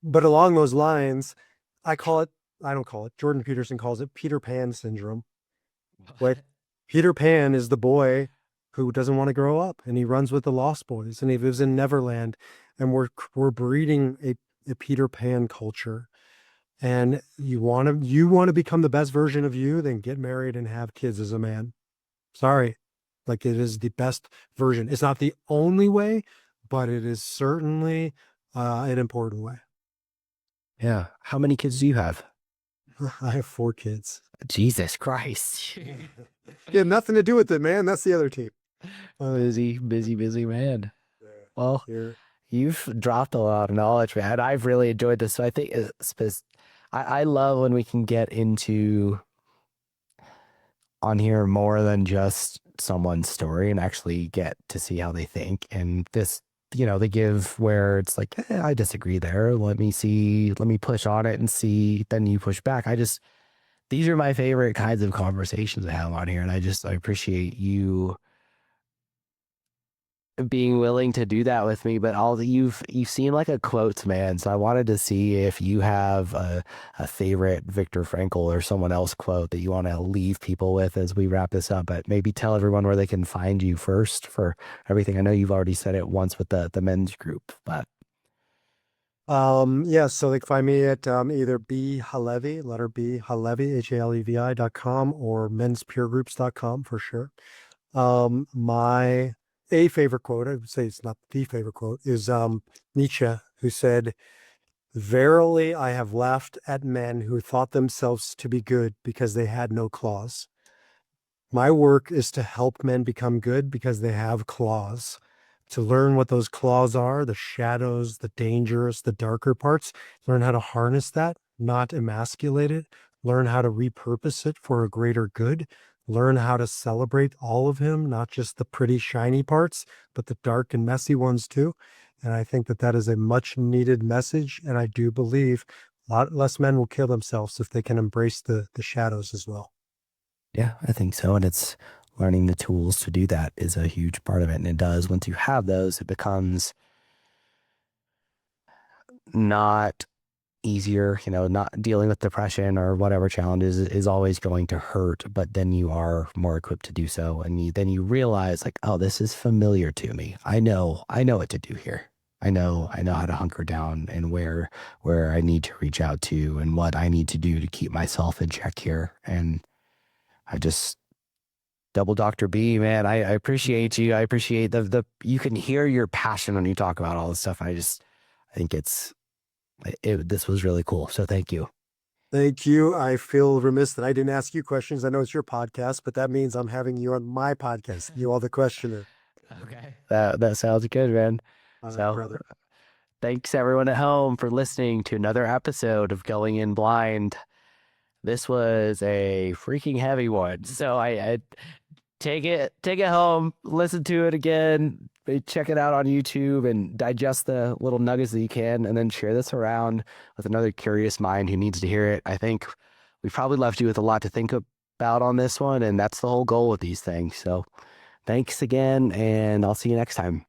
But along those lines, I don't call it, Jordan Peterson calls it Peter Pan syndrome. Like Peter Pan is the boy who doesn't want to grow up, and he runs with the Lost Boys, and he lives in Neverland, and we're breeding a Peter Pan culture. And you want to become the best version of you, then get married and have kids as a man. Sorry. Like, it is the best version. It's not the only way, but it is certainly an important way. Yeah. How many kids do you have? I have 4 kids. Jesus Christ. Yeah, nothing to do with it, man. That's the other team. Busy man. Well, Here. you've dropped a lot of knowledge, man. I've really enjoyed this. So I think I love when we can get into on here more than just someone's story and actually get to see how they think. And this, they give where it's like, I disagree there. Let me push on it and see. Then you push back. These are my favorite kinds of conversations I have on here. And I appreciate you being willing to do that with me. But you've seen like a quotes man, so I wanted to see if you have a favorite Viktor Frankl or someone else quote that you want to leave people with as we wrap this up. But maybe tell everyone where they can find you first for everything. I know you've already said it once with the men's group, but Yeah, so they can find me at either B Halevi, letter B Halevi, HALEVI.com, or menspeergroups.com for sure. My favorite quote, I would say it's not the favorite quote, is Nietzsche, who said, "Verily, I have laughed at men who thought themselves to be good because they had no claws." My work is to help men become good because they have claws. To learn what those claws are, the shadows, the dangers, the darker parts, learn how to harness that, not emasculate it, learn how to repurpose it for a greater good, learn how to celebrate all of him, not just the pretty, shiny parts, but the dark and messy ones too. And I think that that is a much needed message. And I do believe a lot less men will kill themselves if they can embrace the shadows as well. Yeah, I think so. And it's learning the tools to do that is a huge part of it. And it does, once you have those, it becomes not easier, not dealing with depression or whatever challenges is always going to hurt, but then you are more equipped to do so. And then you realize like, oh, this is familiar to me. I know what to do here. I know how to hunker down and where I need to reach out to and what I need to do to keep myself in check here. And I just double Dr. B, man, I appreciate you. I appreciate you can hear your passion when you talk about all this stuff. I think this was really cool. So thank you. Thank you. I feel remiss that I didn't ask you questions. I know it's your podcast, but that means I'm having you on my podcast. You are the questioner. Okay. That sounds good, man. All right, So brother. thanks everyone at home for listening to another episode of Going In Blind. This was a freaking heavy one. So I take it home, listen to it again, check it out on YouTube and digest the little nuggets that you can, and then share this around with another curious mind who needs to hear it. I think we probably left you with a lot to think about on this one, and that's the whole goal with these things. So thanks again, and I'll see you next time.